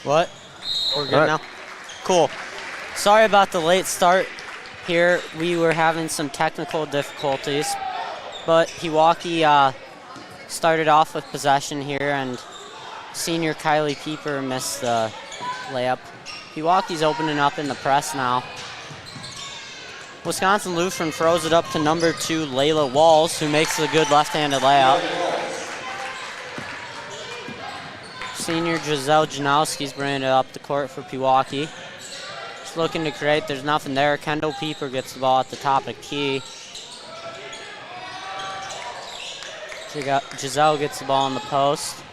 What? We're good now? Cool. Sorry about the late start here. We were having some technical difficulties, but Pewaukee started off with possession here, and senior Kylie Pieper missed the layup. Pewaukee's opening up in the press now. Wisconsin Lutheran throws it up to number 2, Layla Walls, who makes a good left-handed layup. Senior Giselle Janowski's bringing it up the court for Pewaukee. Just looking to create, there's nothing there. Kendall Pieper gets the ball at the top of the key. Giselle gets the ball on the post.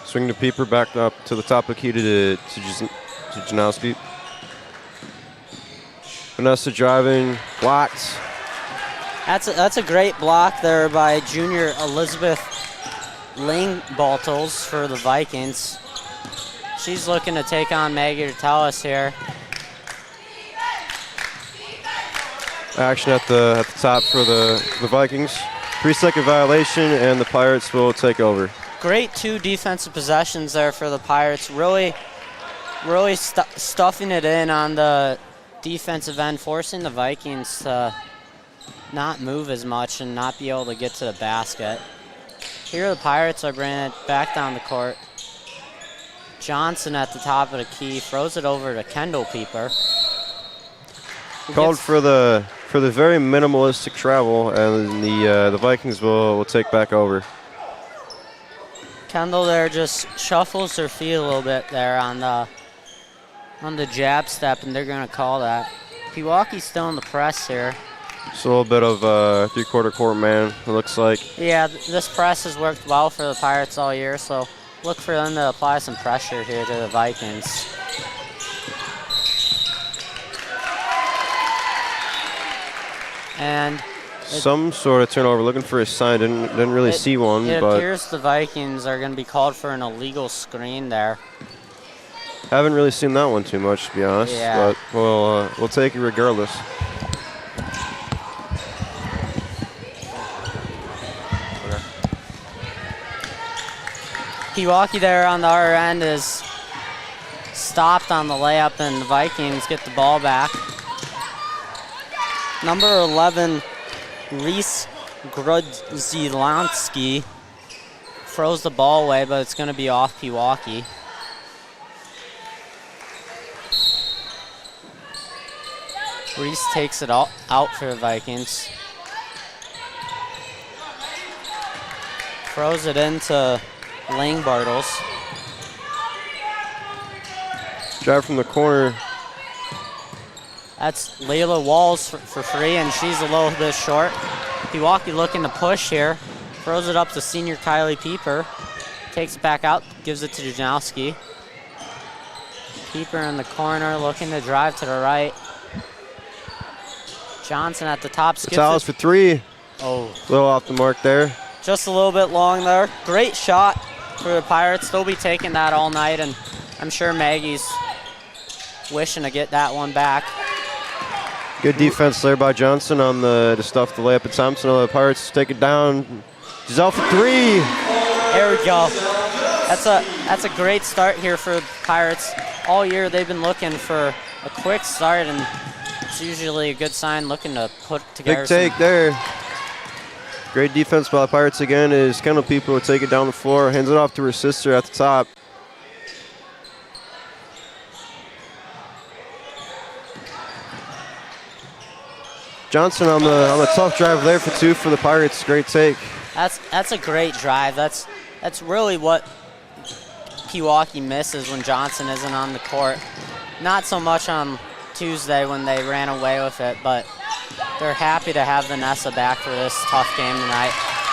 Swing to Pieper, back up to the top of the key to Janowski. Vanessa driving, blocked. That's a great block there by junior Elizabeth Ling-Baltles for the Vikings. She's looking to take on Maggie Retalis here. Action at the top for the Vikings. 3-second violation, and the Pirates will take over. Great 2 defensive possessions there for the Pirates. Really stuffing it in on the defensive end, forcing the Vikings to not move as much and not be able to get to the basket. Here the Pirates are bringing it back down the court. Johnson at the top of the key, throws it over to Kendall Pieper. Called for the very minimalistic travel, and the Vikings will take back over. Kendall there just shuffles her feet a little bit there on the jab step, and they're going to call that. Pewaukee's still in the press here. Just a little bit of three-quarter court man, it looks like. Yeah, this press has worked well for the Pirates all year, so look for them to apply some pressure here to the Vikings. And some sort of turnover, looking for a sign, didn't really see one. It but appears the Vikings are going to be called for an illegal screen there. Haven't really seen that one too much, to be honest. Yeah. But we'll take it regardless. Pewaukee there on the other end is stopped on the layup, and the Vikings get the ball back. Number 11, Reese Grudzielansky throws the ball away, but it's going to be off Pewaukee. Reese takes it out for the Vikings. Throws it into Ling-Baltles. Drive from the corner. That's Layla Walls for free, and she's a little bit short. Pewaukee looking to push here. Throws it up to senior Kylie Pieper. Takes it back out, gives it to Janowski. Pieper in the corner, looking to drive to the right. Johnson at the top. Gonzalez for 3. Oh. A little off the mark there. Just a little bit long there. Great shot for the Pirates. They'll be taking that all night, and I'm sure Maggie's wishing to get that one back. Good defense there by Johnson on to stuff the layup at Thompson. The Pirates take it down. Giselle for 3. There we go. That's a great start here for the Pirates. All year they've been looking for a quick start, and it's usually a good sign, looking to put together. Big take there. Great defense by the Pirates again is Kendall Pieper will take it down the floor, hands it off to her sister at the top. Johnson on the tough drive there for 2 for the Pirates. Great take. That's a great drive. That's really what Pewaukee misses when Johnson isn't on the court. Not so much on Tuesday when they ran away with it, but they're happy to have Vanessa back for this tough game tonight.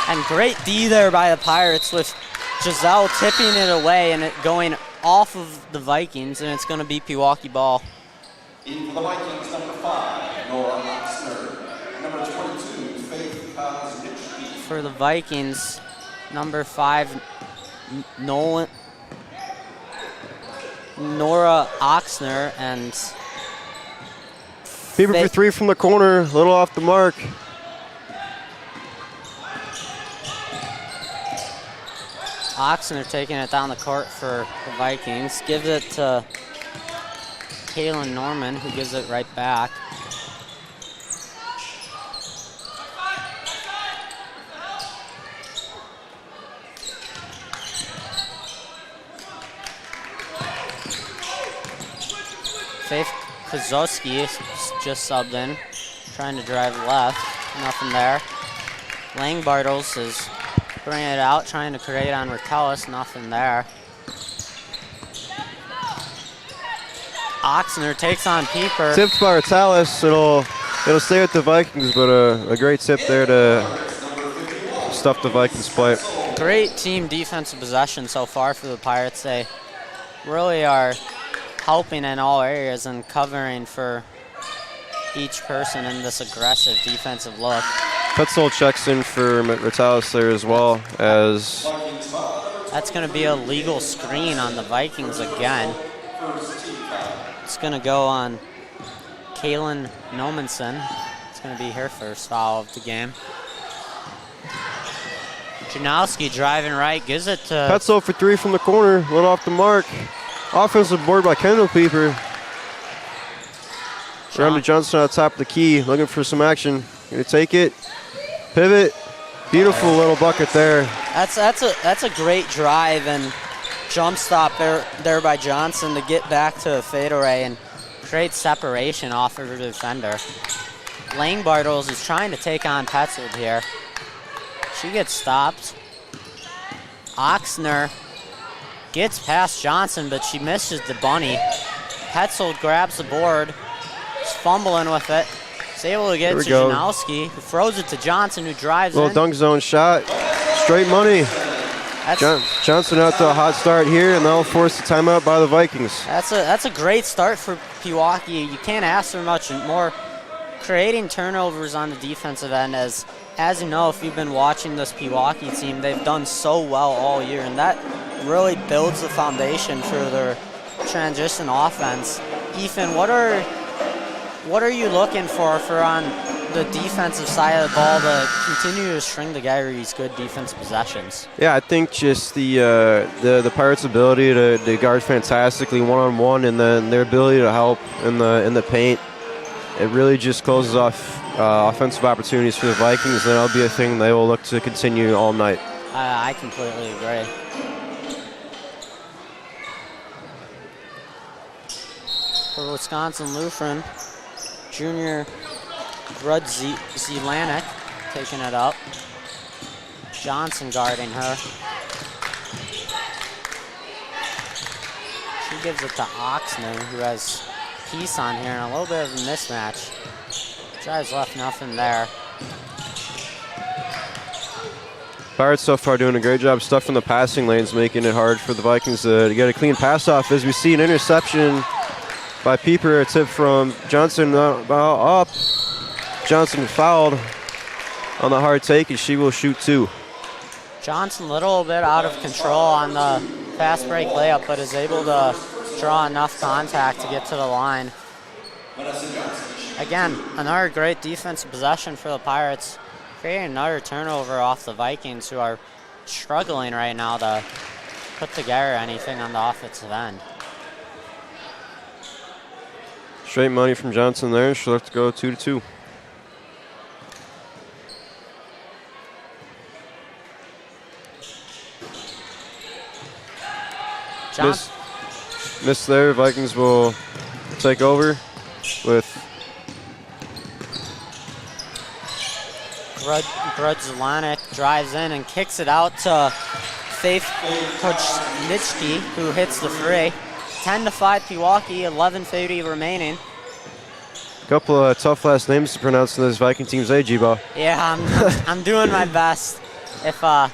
And great D there by the Pirates with Giselle tipping it away and it going off of the Vikings, and it's going to be Pewaukee ball. In for the Vikings, number 5, Nora Oxner. Number 22, Faith Kosnitsky. For the Vikings, number 5, Nora Oxner, and Pieper for 3 from the corner, a little off the mark. Oxner taking it down the court for the Vikings. Gives it to Kaylin Norman, who gives it right back. Faith Kozowski just subbed in, trying to drive left. Nothing there. Lang Bartles is bringing it out, trying to create on Ratellis. Nothing there. Oxner takes on Pieper. Tipped by Ratellis. It'll stay with the Vikings, but a great tip there to stuff the Vikings play. Great team defensive possession so far for the Pirates. They really are helping in all areas and covering for each person in this aggressive defensive look. Petzold checks in for Ratellis there as well as... That's going to be a legal screen on the Vikings again. It's going to go on Kaylin Nomanson. It's going to be her first foul of the game. Janowski driving right, gives it to... Petzold for three from the corner, a little off the mark. Offensive board by Kendall Pieper. Round to Johnson on top of the key, looking for some action. Gonna take it, pivot. Beautiful little bucket there. That's a great drive and jump stop there by Johnson to get back to a fadeaway and create separation off of the defender. Lang Bartles is trying to take on Petzold here. She gets stopped. Oxner gets past Johnson, but she misses the bunny. Petzold grabs the board, is fumbling with it. Is able to get it to Janowski, who throws it to Johnson, who drives little in. Dunk zone shot, straight money. Johnson out to a hot start here, and they'll force the timeout by the Vikings. That's a great start for Pewaukee. You can't ask for much more. Creating turnovers on the defensive end, as you know, if you've been watching this Pewaukee team, they've done so well all year, and that really builds the foundation for their transition offense. Ethan, what are you looking for on the defensive side of the ball to continue to string together these good defensive possessions? Yeah, I think just the Pirates' ability to guard fantastically one-on-one, and then their ability to help in the paint. It really just closes off offensive opportunities for the Vikings, and that'll be a thing they will look to continue all night. I completely agree. For Wisconsin Lutheran, junior Rud Zelanek taking it up. Johnson guarding her. She gives it to Oxner, who has piece on here and a little bit of a mismatch. Drives left, nothing there. Pirates so far doing a great job stuffing the passing lanes, making it hard for the Vikings to get a clean pass off. As we see an interception by Pieper, a tip from Johnson up. Johnson fouled on the hard take, and she will shoot two. Johnson a little bit out of control on the fast break layup, but is able to draw enough contact to get to the line. Again, another great defensive possession for the Pirates, creating another turnover off the Vikings, who are struggling right now to put together anything on the offensive end. Straight money from Johnson there. She'll have to go 2-2. Miss there. Vikings will take over with Brud Zelanek drives in and kicks it out to Faith Kochnitsky, who hits the three. 10-5 Pewaukee, 11:50 remaining. A couple of tough last names to pronounce in this Viking team's G-Ball. Yeah, I'm doing my best. If I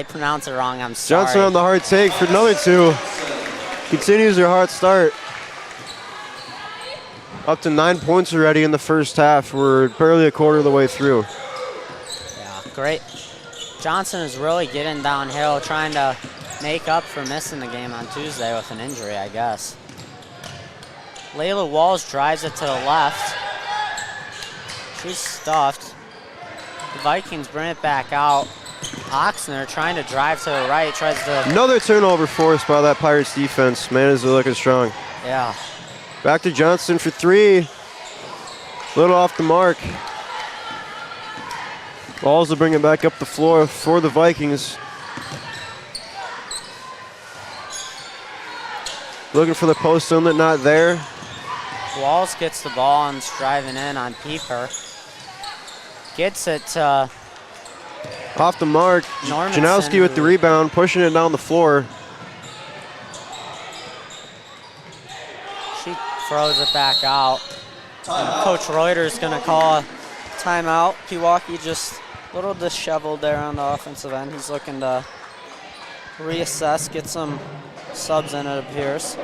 pronounce it wrong, I'm sorry. Johnson on the hard take for another two. Continues her hot start. Up to 9 points already in the first half. We're barely a quarter of the way through. Yeah, great. Johnson is really getting downhill, trying to make up for missing the game on Tuesday with an injury, I guess. Layla Walls drives it to the left. She's stuffed. The Vikings bring it back out. Oxner trying to drive to the right, tries to... Another turnover forced by that Pirates defense. Man, is it looking strong. Yeah. Back to Johnson for three. Little off the mark. Walls will bring it back up the floor for the Vikings. Looking for the post inlet, not there. Walls gets the ball and is driving in on Pieper. Gets it to off the mark. Normanson, Janowski with the rebound, pushing it down the floor. She throws it back out. And Coach Reuter's going to call a timeout. Pewaukee just a little disheveled there on the offensive end. He's looking to reassess, get some subs in, it appears.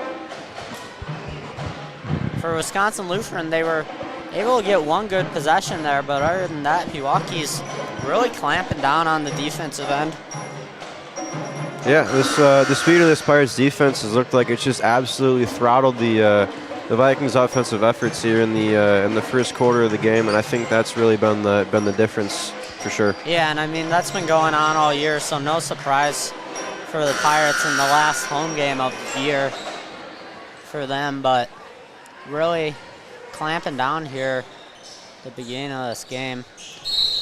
For Wisconsin Lutheran, they were able to get one good possession there, but other than that, Pewaukee's really clamping down on the defensive end. Yeah, the speed of this Pirates defense has looked like it's just absolutely throttled the Vikings' offensive efforts here in the first quarter of the game, and I think that's really been the difference for sure. Yeah, and I mean that's been going on all year, so no surprise for the Pirates in the last home game of the year for them, but really clamping down here at the beginning of this game.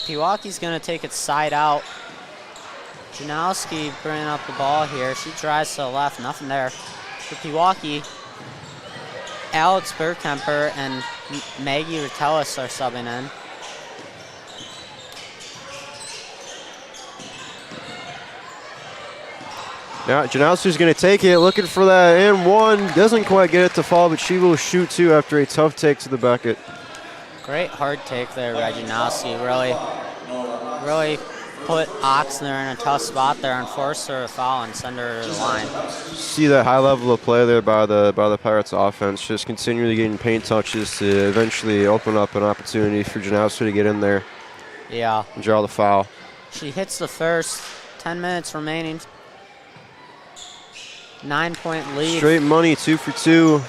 Pewaukee's going to take it side out. Janowski bringing up the ball here. She drives to the left, nothing there. For Pewaukee, Alex Burkemper and Maggie Ratellis are subbing in. Now Janowski's going to take it, looking for that and one. Doesn't quite get it to fall, but she will shoot two after a tough take to the bucket. Great hard take there by Janowski. Really put Oxner in a tough spot there and force her to foul and send her to the line. See that high level of play there by the Pirates offense, just continually getting paint touches to eventually open up an opportunity for Janowski to get in there. Yeah. And draw the foul. She hits the first, 10 minutes remaining. 9-point lead. Straight money, 2 for 2.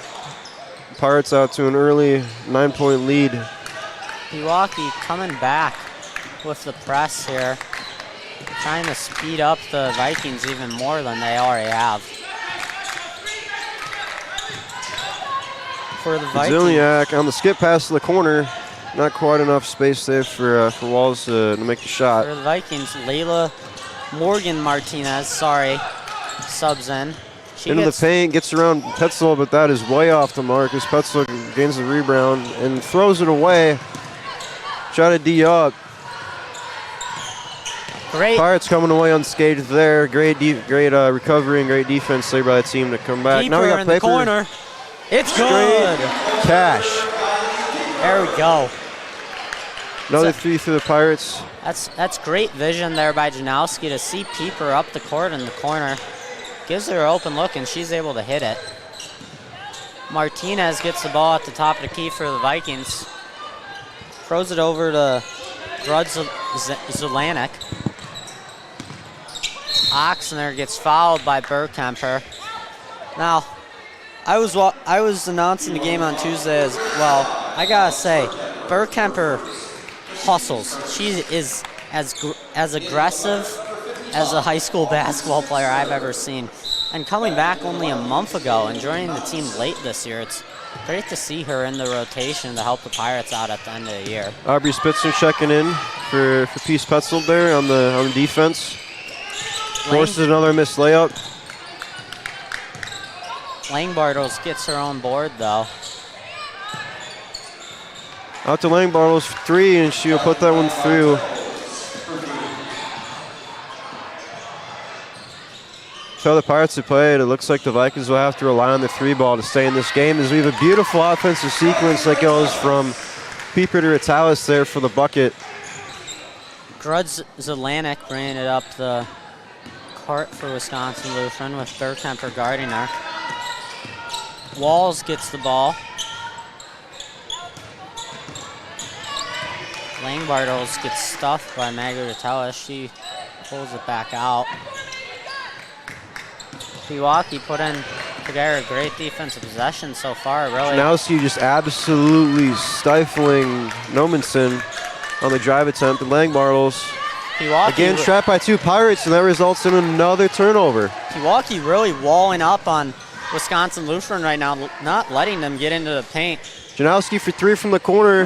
Pirates out to an early 9-point lead. Pewaukee coming back with the press here, trying to speed up the Vikings even more than they already have. For the Vikings. Ziliak on the skip pass to the corner. Not quite enough space there for Walls to make the shot. For the Vikings, Layla Morgan Martinez, subs in. Into the paint, gets around Petzel, but that is way off the mark as Petzel gains the rebound and throws it away. Try to D up. Great. Pirates coming away unscathed there. Great recovery and great defense there by the team to come back. Now we got in the corner. It's good. Cash. There we go. Another three for the Pirates. That's great vision there by Janowski to see Pieper up the court in the corner. Gives her an open look, and she's able to hit it. Martinez gets the ball at the top of the key for the Vikings. Throws it over to Zelanek. Oxner gets fouled by Burkemper. Now, I was announcing the game on Tuesday as well. I gotta say, Burkemper hustles. She is as aggressive as a high school basketball player I've ever seen. And coming back only a month ago and joining the team late this year, it's great to see her in the rotation to help the Pirates out at the end of the year. Aubrey Spitzer checking in for Peace Petzel there on the defense. Forces another missed layup. Lang Bartles gets her own board though. Out to Lang Bartles for three, and she'll put that one through. So the Pirates have played. It looks like the Vikings will have to rely on the three ball to stay in this game, as we have a beautiful offensive sequence that goes from Pieper to Ritalis there for the bucket. Zelanek bringing it up the court for Wisconsin Lutheran with Burkemper guarding her. Walls gets the ball. Lang Bartles gets stuffed by Maggie Ritalis. She pulls it back out. Pewaukee put in together a great defensive possession so far, really. Now see just absolutely stifling Nomenson on the drive attempt. And Lang Bartles Pewaukee Again, trapped by 2 Pirates, and that results in another turnover. Pewaukee really walling up on Wisconsin Lutheran right now, not letting them get into the paint. Janowski for 3 from the corner.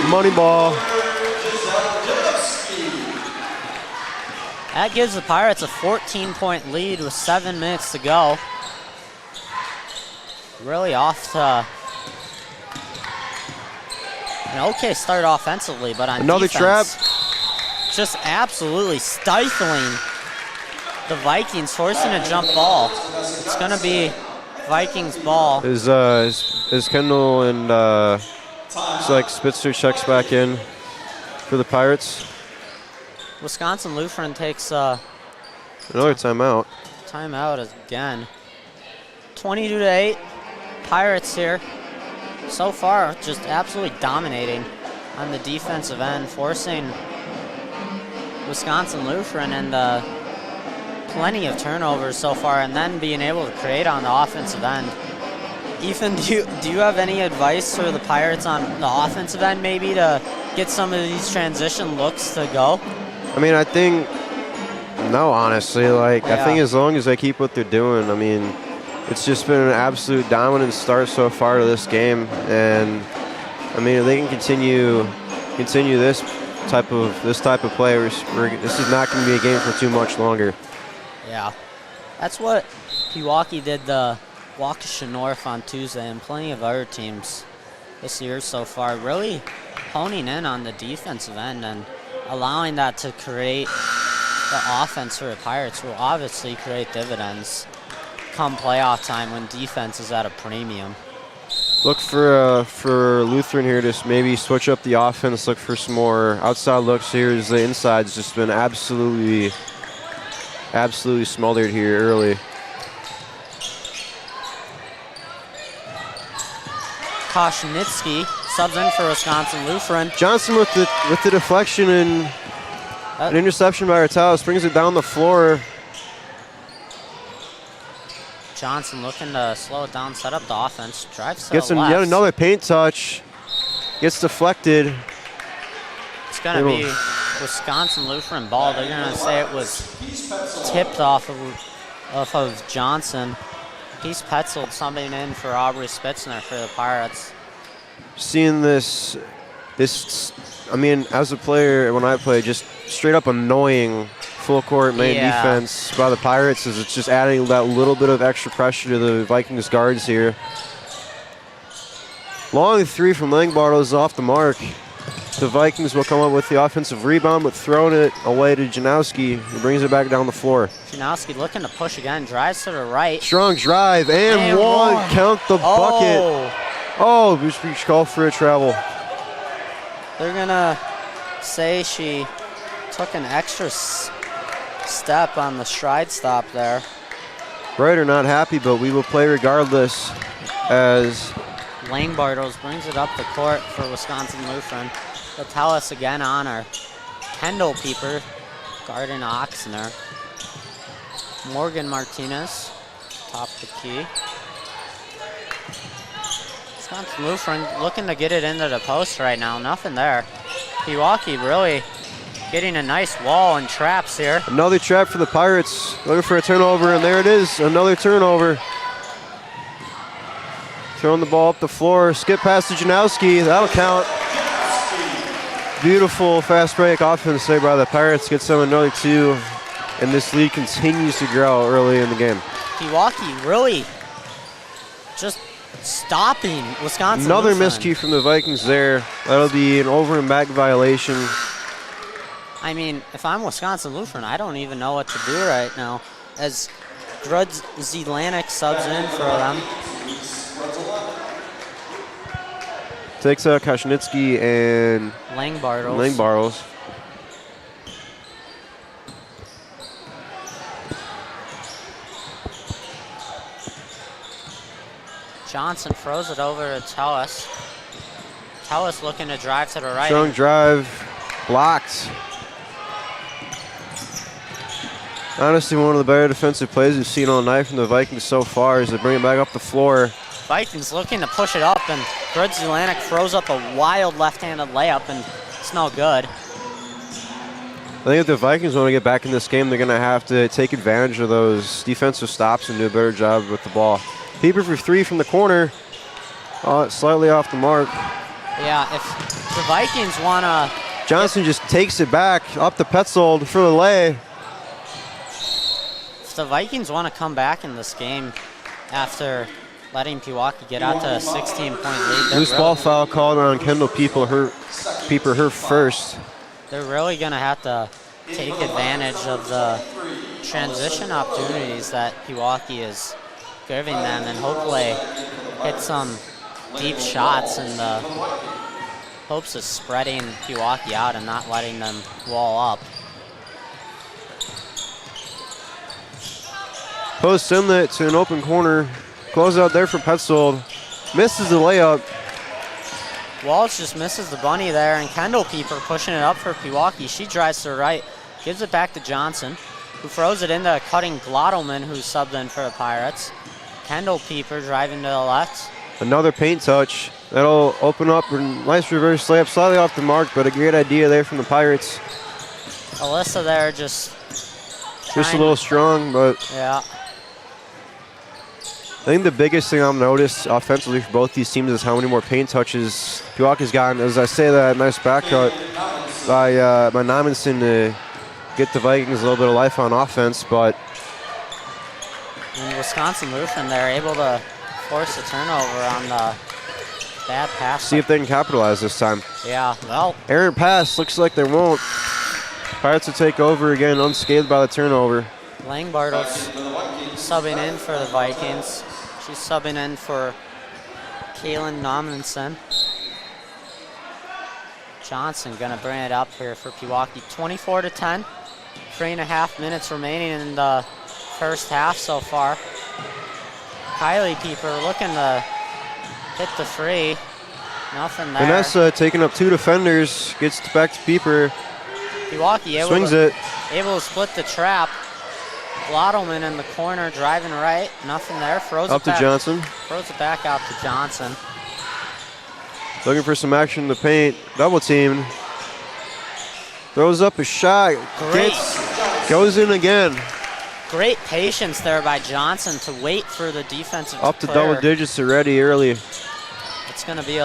Money ball. That gives the Pirates a 14-point lead with 7 minutes to go. Really off to an okay start offensively, but on another defense, trap. just absolutely stifling the Vikings, forcing a jump ball. It's going to be Vikings ball. Is Kendall and it's like Spitzer checks back in for the Pirates. Wisconsin Lutheran takes another timeout. Timeout again. 22-8. Pirates here. So far, just absolutely dominating on the defensive end, forcing Wisconsin Lutheran and plenty of turnovers so far, and then being able to create on the offensive end. Ethan, do you have any advice for the Pirates on the offensive end, maybe to get some of these transition looks to go? I mean, I think no, honestly. Like, Yeah. I think as long as they keep what they're doing, I mean, it's just been an absolute dominant start so far to this game, and I mean, if they can continue this type of play, this is not going to be a game for too much longer. Yeah, that's what Pewaukee did the Waukesha North on Tuesday, and plenty of other teams this year so far, really honing in on the defensive end and allowing that to create the offense for the Pirates will obviously create dividends come playoff time when defense is at a premium. Look for Lutheran here to maybe switch up the offense, look for some more outside looks here as the inside's just been absolutely smothered here early. Koshnitsky subs in for Wisconsin Lutheran. Johnson with the deflection and an interception by Artalis brings it down the floor. Johnson looking to slow it down, set up the offense, drives to Gets the him left. yet another paint touch. Gets deflected. It's going to be Wisconsin Lutheran ball. They're going to say it was tipped off of Johnson. He's Petzold subbing in for Aubrey Spitzner for the Pirates. Seeing this, I mean, as a player, when I play, just straight up annoying full court main defense by the Pirates, is it's just adding that little bit of extra pressure to the Vikings guards here. Long 3 from Langbardo is off the mark. The Vikings will come up with the offensive rebound, but throwing it away to Janowski. He brings it back down the floor. Janowski looking to push again, drives to the right. Strong drive, and one. Count the bucket. Oh, we should call for a travel. They're going to say she took an extra step on the stride stop there. Ryder not happy, but we will play regardless as Lane Bartles brings it up the court for Wisconsin Lutheran. They'll tell us again on her. Kendall Pieper, guarding Oxner. Morgan Martinez, top the key. Wisconsin Lutheran looking to get it into the post right now. Nothing there. Pewaukee really getting a nice wall and traps here. Another trap for the Pirates. Looking for a turnover, and there it is. Another turnover. Throwing the ball up the floor. Skip past to Janowski. That'll count. Beautiful fast break offense there by the Pirates. Gets them another 2, and this lead continues to grow early in the game. Pewaukee really just stopping Wisconsin Another Lutheran. miscue from the Vikings there. That'll be an over and back violation. I mean, if I'm Wisconsin Lutheran, I don't even know what to do right now. As Grudz Zelanik subs in for them. Takes out Koshnitsky and Langbartles. Johnson throws it over to Tellis. Tellis looking to drive to the right. Strong drive, blocked. Honestly, one of the better defensive plays we've seen all night from the Vikings so far as they bring it back up the floor. Vikings looking to push it up, and Grudz Zelanik throws up a wild left-handed layup, and it's no good. I think if the Vikings want to get back in this game, they're going to have to take advantage of those defensive stops and do a better job with the ball. Pieper for 3 from the corner. Slightly off the mark. Yeah, if the Vikings want to... Johnson just takes it back up the Petzold for the lay. If the Vikings want to come back in this game after letting Pewaukee get out to a 16-point lead... Loose ball foul called on Kendall Pieper, her first. They're really going to have to take advantage of the transition opportunities that Pewaukee is giving them and hopefully hit some deep shots in the hopes of spreading Pewaukee out and not letting them wall up. Post inlet to an open corner. Close out there for Petzold. Misses the layup. Walsh just misses the bunny there, and Kendall Pieper pushing it up for Pewaukee. She drives to the right, gives it back to Johnson, who throws it into cutting Glottelman, who's subbed in for the Pirates. Kendall Pieper driving to the left. Another paint touch. That'll open up a nice reverse layup, slightly off the mark, but a great idea there from the Pirates. Alyssa there just a little strong, but yeah. I think the biggest thing I've noticed offensively for both these teams is how many more paint touches Pewaukee's gotten. As I say that, nice back cut by Nominson to get the Vikings a little bit of life on offense, but and Wisconsin Lutheran, they're able to force a turnover on the bad pass. See if they can capitalize this time. Yeah, well. Errant pass, looks like they won't. Pirates will take over again, unscathed by the turnover. Lang Bartles subbing in for the Vikings. She's subbing in for Kaylin Nominson. Johnson gonna bring it up here for Pewaukee. 24-10, 3.5 minutes remaining in the first half so far. Kylie Pieper looking to hit the free. Nothing there. Vanessa taking up 2 defenders, gets back to Pieper. Pewaukee swings able to split the trap. Glottelman in the corner driving right. Nothing there. Throws up it to back. Johnson. Throws it back out to Johnson. Looking for some action in the paint. Double teamed. Throws up a shot. Great. Goes in again. Great patience there by Johnson to wait for the defensive up to player. double digits already early. It's going to be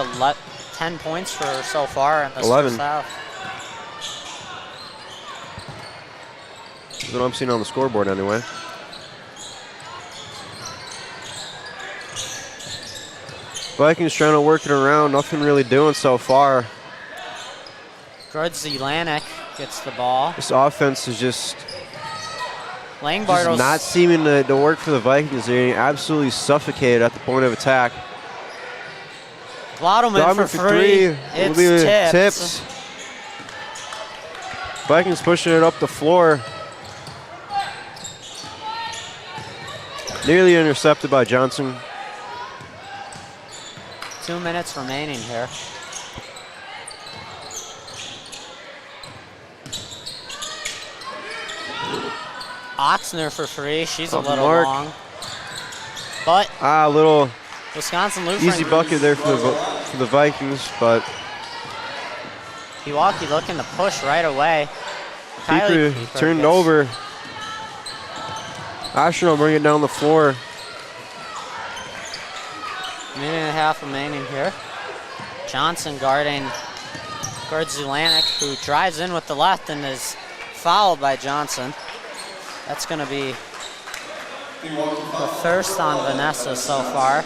10 points for her so far in this 11. first half. That's what I'm seeing on the scoreboard anyway. Vikings trying to work it around. Nothing really doing so far. Zelanek gets the ball. This offense is just Langbartles not seeming to work for the Vikings. They're getting absolutely suffocated at the point of attack. Glottelman for three. It's tips. Vikings pushing it up the floor. Nearly intercepted by Johnson. 2 minutes remaining here. Oxner for free. She's a little long. But little Wisconsin Lutheran. easy bucket there for the Vikings, but Pewaukee looking to push right away. Pieper turned over. Asher will bring it down the floor. Minute and a half remaining here. Johnson guards Zelanek, who drives in with the left and is fouled by Johnson. That's going to be the first on Vanessa so far.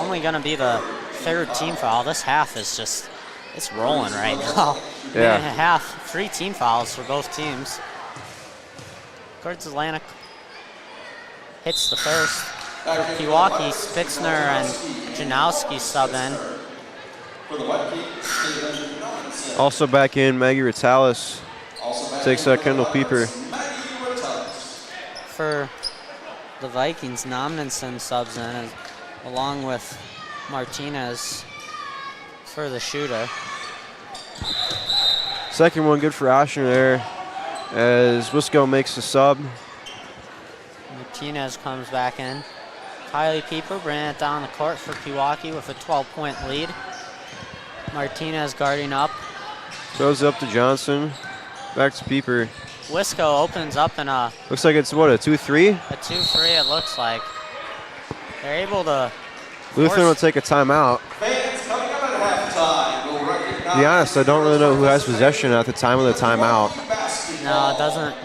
Only going to be the third team foul. This half is just, it's rolling right now. Yeah. Minute and a half, 3 team fouls for both teams. Zelanek hits the first. For Pewaukee, Spitzner and Janowski sub in. Also back in, Maggie Ritalis takes Kendall Pieper. For the Vikings, Nomninson subs in, along with Martinez for the shooter. Second one good for Asher there, as Wisco makes the sub. Martinez comes back in. Kylie Pieper bringing it down the court for Pewaukee with a 12-point lead. Martinez guarding up. Throws it up to Johnson. Back to Pieper. Wisco opens up in a Looks like it's what, a 2-3? 2-3. It looks like they're able to. Lutheran will take a timeout. Fans coming up at halftime will recognize. To be honest, I don't really know who has possession at the time of the timeout. No, it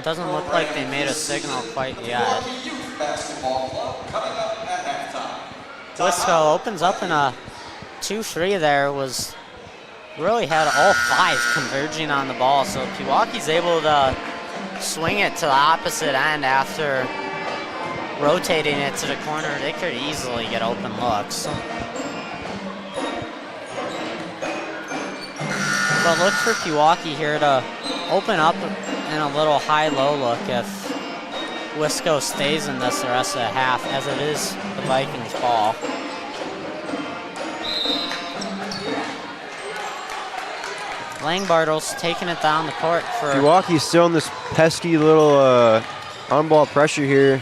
doesn't look like they made a signal quite yet. Pewaukee Youth Basketball Club coming up at halftime. Wisco opens up in a 2-3 there. Really had all 5 converging on the ball, so Pewaukee's able to swing it to the opposite end after rotating it to the corner. They could easily get open looks. But look for Pewaukee here to open up in a little high-low look if Wisco stays in this the rest of the half, as it is the Vikings' ball. Langbartle's taking it down the court for. Pewaukee's still in this pesky little on-ball pressure here.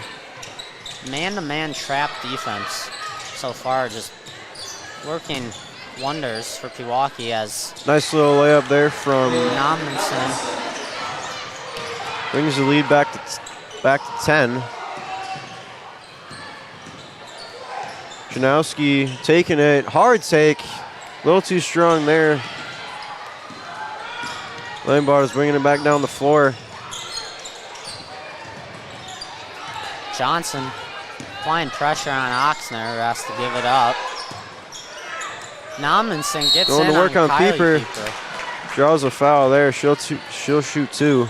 Man-to-man trap defense so far, just working wonders for Pewaukee as Nice little layup there from Nommensen brings the lead back to 10. Janowski taking it, hard take, a little too strong there. Langbartle's bringing it back down the floor. Johnson applying pressure on Oxner, who has to give it up. Nommensen gets Going in to work on Kylie Pieper. Draws a foul there. She'll shoot 2.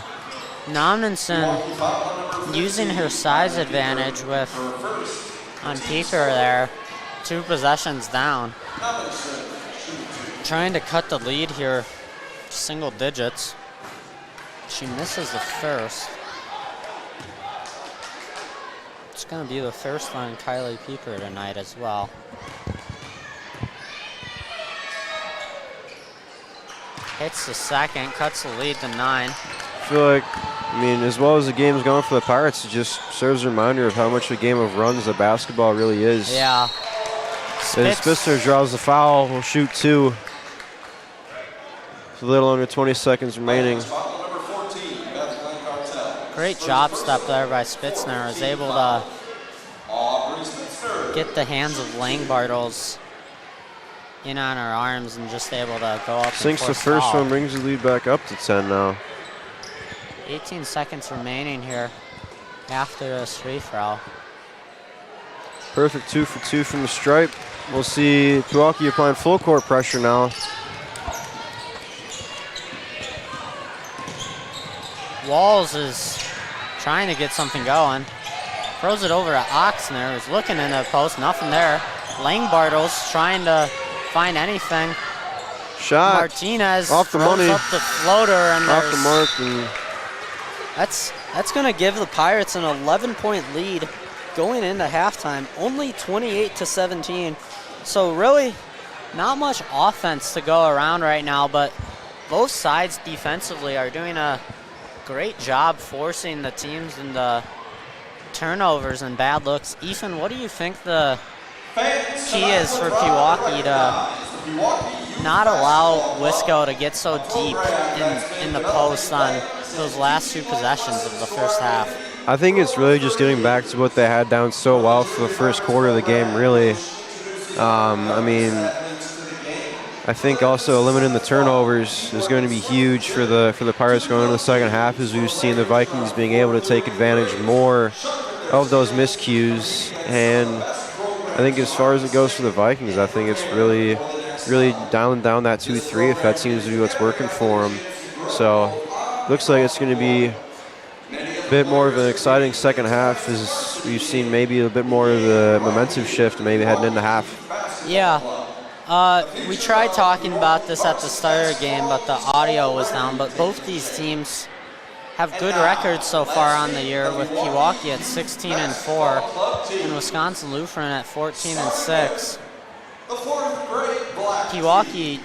Nommensen using her size advantage on Pieper there. 2 possessions down. Trying to cut the lead here, single digits. She misses the first. It's going to be the first on Kylie Pieper tonight as well. Hits the second, cuts the lead to 9. I feel like, as well as the game's going for the Pirates, it just serves a reminder of how much a game of runs that basketball really is. Yeah. As Spitzer draws the foul, will shoot 2. It's a little under 20 seconds remaining. Great job step there by Spitzner. Was able to get the hands of Langbartles in on her arms and just able to go up. Sinks the first one, brings the lead back up to 10 now. 18 seconds remaining here after this free throw. Perfect 2 for 2 from the stripe. We'll see Pewaukee applying full court pressure now. Walls is trying to get something going. Throws it over to Oxner, who's looking in the post, nothing there. Langbartles trying to find anything. Shot. Martinez off the throws money. up the floater, and Off the mark. And that's going to give the Pirates an 11-point lead going into halftime, only 28-17. So really not much offense to go around right now, but both sides defensively are doing a great job forcing the teams into turnovers and bad looks. Ethan, what do you think the key is for Pewaukee to not allow Wisco to get so deep in the post on those last 2 possessions of the first half? I think it's really just getting back to what they had down so well for the first quarter of the game, really. I think also limiting the turnovers is going to be huge for the Pirates going into the second half, as we've seen the Vikings being able to take advantage more of those miscues. And I think as far as it goes for the Vikings, I think it's really dialing down that 2-3 if that seems to be what's working for them. So looks like it's going to be a bit more of an exciting second half, as we've seen maybe a bit more of the momentum shift maybe heading into half. Yeah. We tried talking about this at the start of the game, but the audio was down. But both these teams have good records so far on the year, with Pewaukee at 16-4 and Wisconsin Lutheran at 14-6. Pewaukee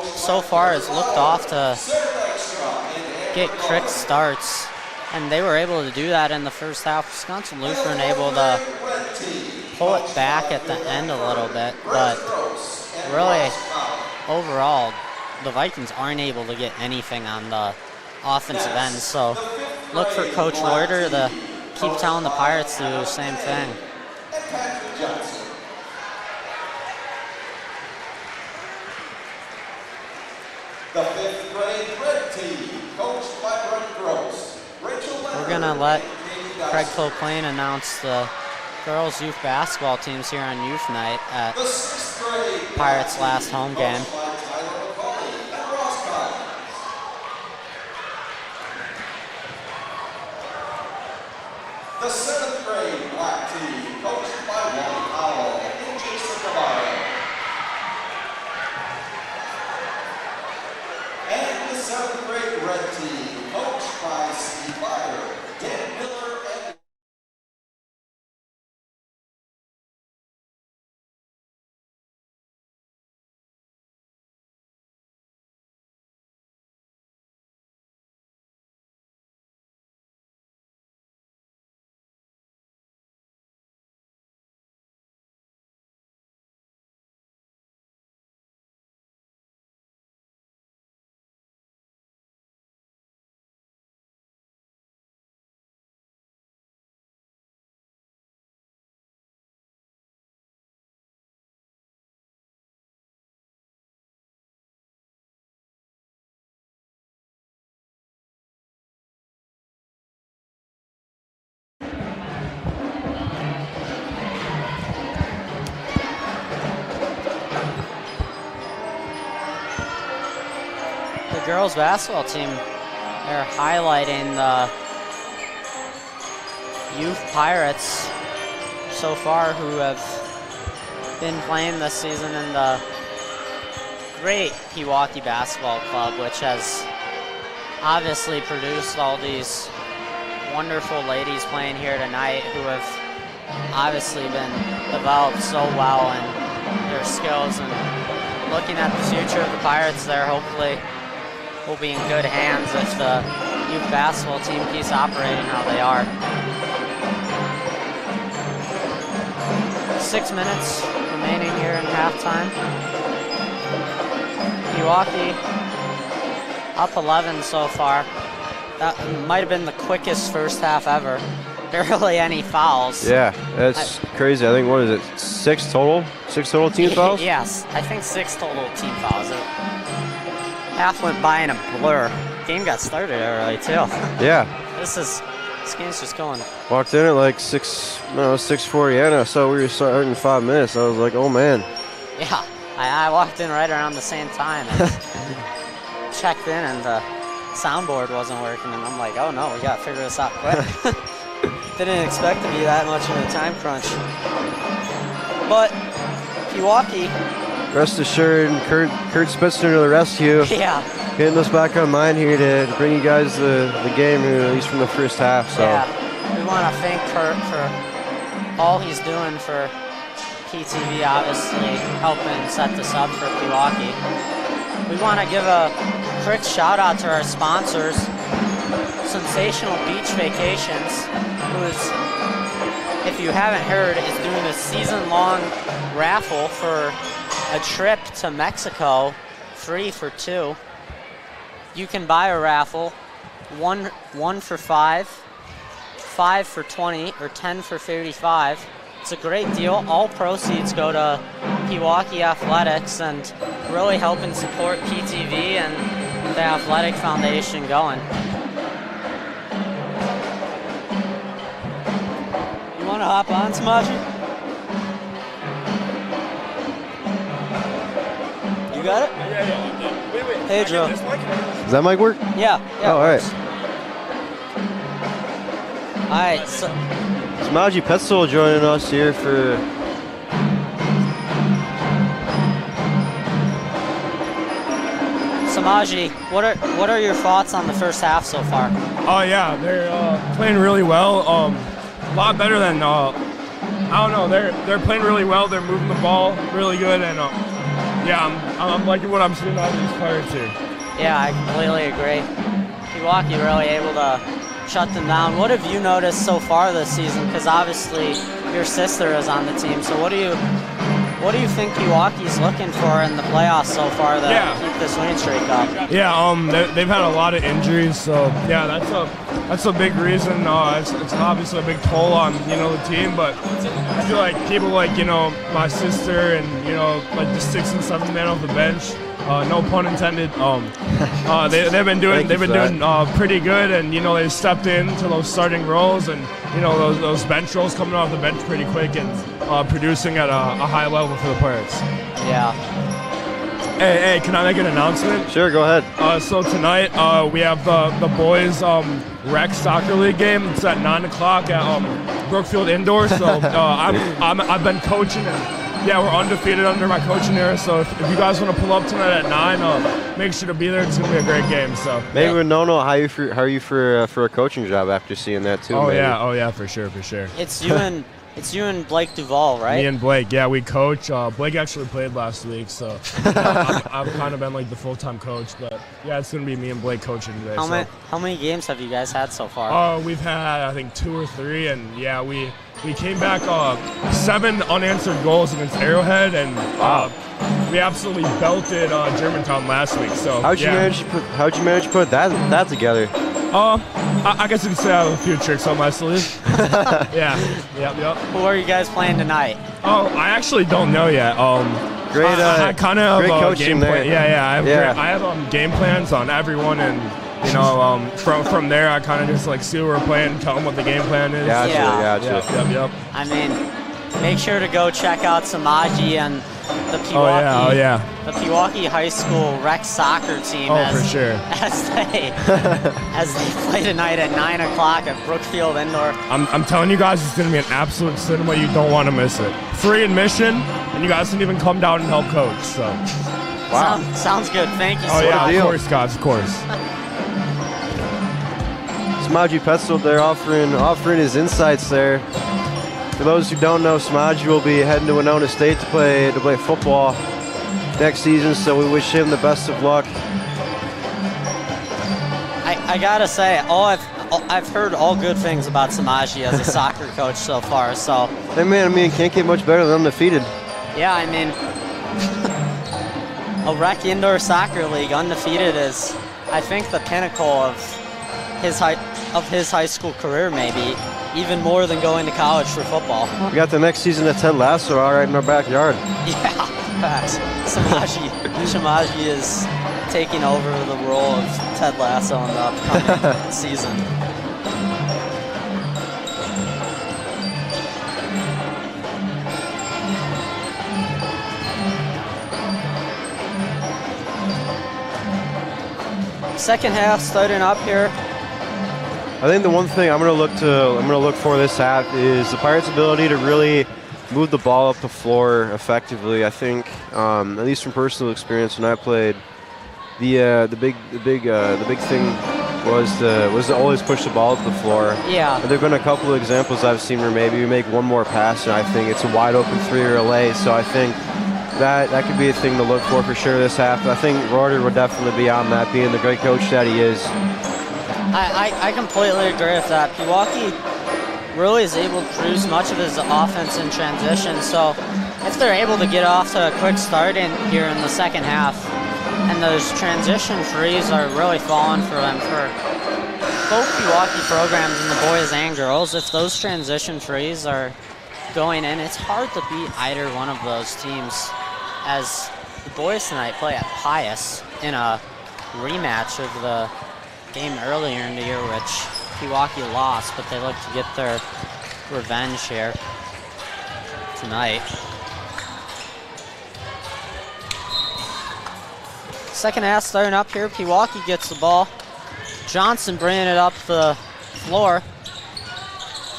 so far has looked off to get quick starts, and they were able to do that in the first half. Wisconsin Lutheran able to pull it back at the end a little bit, but really overall the Vikings aren't able to get anything on the offensive ends. So look for Coach Reuter to keep telling the Pirates to do the same thing. The 5th grade red team, coached by Brent Gross. We're going to let Craig Kilclain announce the girls' youth basketball teams here on Youth Night at Pirates' last home game. The 7th grade black team, coached by Wally Powell and Jason Navarro. And the 7th grade red team, coached by Steve Byer, Dan Miller, and The girls' basketball team, they're highlighting the youth Pirates so far who have been playing this season in the great Pewaukee Basketball Club, which has obviously produced all these wonderful ladies playing here tonight who have obviously been developed so well in their skills. And looking at the future of the Pirates there, hopefully we'll be in good hands if the youth basketball team keeps operating how they are. 6 minutes remaining here in halftime. Pewaukee up 11 so far. That might have been the quickest first half ever. Barely any fouls. Yeah, that's crazy. I think, what is it, 6 total? 6 total team fouls? Yes, I think 6 total team fouls. Half went by in a blur. Game got started early too. Yeah. This game's just going. Walked in at like 6:40, and I saw we were starting in 5 minutes. I was like, oh man. Yeah, I walked in right around the same time and checked in, and the soundboard wasn't working, and I'm like, oh no, we gotta figure this out quick. Didn't expect to be that much of a time crunch. But Pewaukee, Rest assured, Kurt Spitzer to the rescue. yeah, Getting us back online here to bring you guys the game, at least from the first half. So. yeah, we want to thank Kurt for all he's doing for PTV, obviously helping set this up for Pewaukee. We want to give a quick shout out to our sponsors, Sensational Beach Vacations, who is, if you haven't heard, is doing a season-long raffle for a trip to Mexico, free for 2. You can buy a raffle, one for 5, 5 for 20, or 10 for 35. It's a great deal. All proceeds go to Pewaukee Athletics and really helping support PTV and the Athletic Foundation going. You want to hop on, Samaji? You got it? Yeah. Wait. Hey, Joe. Does that mic work? Yeah. Oh, all right. All right. So, Samaji Petzel joining us here for Samaji, what are your thoughts on the first half so far? Oh yeah, they're playing really well. A lot better than I don't know. They're playing really well. They're moving the ball really good, and yeah, I'm liking what I'm seeing out of these Pirates here. Yeah, I completely agree. Pewaukee really able to shut them down. What have you noticed so far this season? Because obviously your sister is on the team. So what what do you think Pewaukee's looking for in the playoffs so far to keep this winning streak up? Yeah, they've had a lot of injuries, so yeah, that's a big reason. It's obviously a big toll on the team, but I feel like people like my sister and like the 6th and 7th man off the bench. No pun intended. They've been doing pretty good, and they stepped into those starting roles, and those bench roles coming off the bench pretty quick and producing at a high level for the Pirates. Yeah. Hey, can I make an announcement? Sure, go ahead. So tonight we have the boys rec soccer league game. It's at 9 o'clock at Brookfield Indoor. So I've been coaching and. Yeah, we're undefeated under my coaching era, so if you guys want to pull up tonight at 9, make sure to be there. It's going to be a great game. So maybe how are you for a coaching job after seeing that too? Oh maybe? yeah, for sure. It's you and Blake Duvall, right? Me and Blake, yeah, we coach. Blake actually played last week, so I've kind of been like the full-time coach. But yeah, it's going to be me and Blake coaching today. How many games have you guys had so far? We've had I think 2 or 3, and yeah, we came back 7 unanswered goals against Arrowhead, and we absolutely belted Germantown last week. So how'd you manage to put that together? I guess you could say I have a few tricks on my sleeve. Yep. Who are you guys playing tonight? Oh, I actually don't know yet. Great, I kind of great coaching game there. plan. Yeah. I have game plans on everyone, and from there I kind of just like see what we're playing, tell them what the game plan is. Gotcha. Yep. I mean, make sure to go check out Samaji and the Pewaukee. The Pewaukee High School rec soccer team. For sure. As they play tonight at 9 o'clock at Brookfield Indoor. I'm telling you guys, it's going to be an absolute cinema. You don't want to miss it. Free admission, and you guys can even come down and help coach. So. Wow. Sounds good. Thank you. Of course, guys. Of course. Samaji Petzold there offering his insights there. For those who don't know, Samaji will be heading to Winona State to play football next season, so we wish him the best of luck. I gotta say, I've heard all good things about Samaji as a soccer coach so far. So. Hey man, can't get much better than undefeated. Yeah, I mean, a rec indoor soccer league undefeated is, I think, the pinnacle of his high school career, maybe. Even more than going to college for football. We got the next season at Ted Lasso all right in our backyard. Yeah, facts. Samaji is taking over the role of Ted Lasso in the upcoming season. Second half starting up here. I think the one thing I'm going to look for this half is the Pirates' ability to really move the ball up the floor effectively. I think, at least from personal experience, when I played, the big thing was to always push the ball up the floor. Yeah. And there've been a couple of examples I've seen where maybe we make one more pass and I think it's a wide open 3 or a lay. So I think that could be a thing to look for sure this half. I think Rorter would definitely be on that, being the great coach that he is. I completely agree with that. Pewaukee really is able to produce much of his offense in transition, so if they're able to get off to a quick start here in the second half, and those transition threes are really falling for them for both Pewaukee programs and the boys and girls, if those transition threes are going in, it's hard to beat either one of those teams, as the boys tonight play at Pius in a rematch of the game earlier in the year, which Pewaukee lost, but they look to get their revenge here tonight. Second half starting up here. Pewaukee gets the ball. Johnson bringing it up the floor.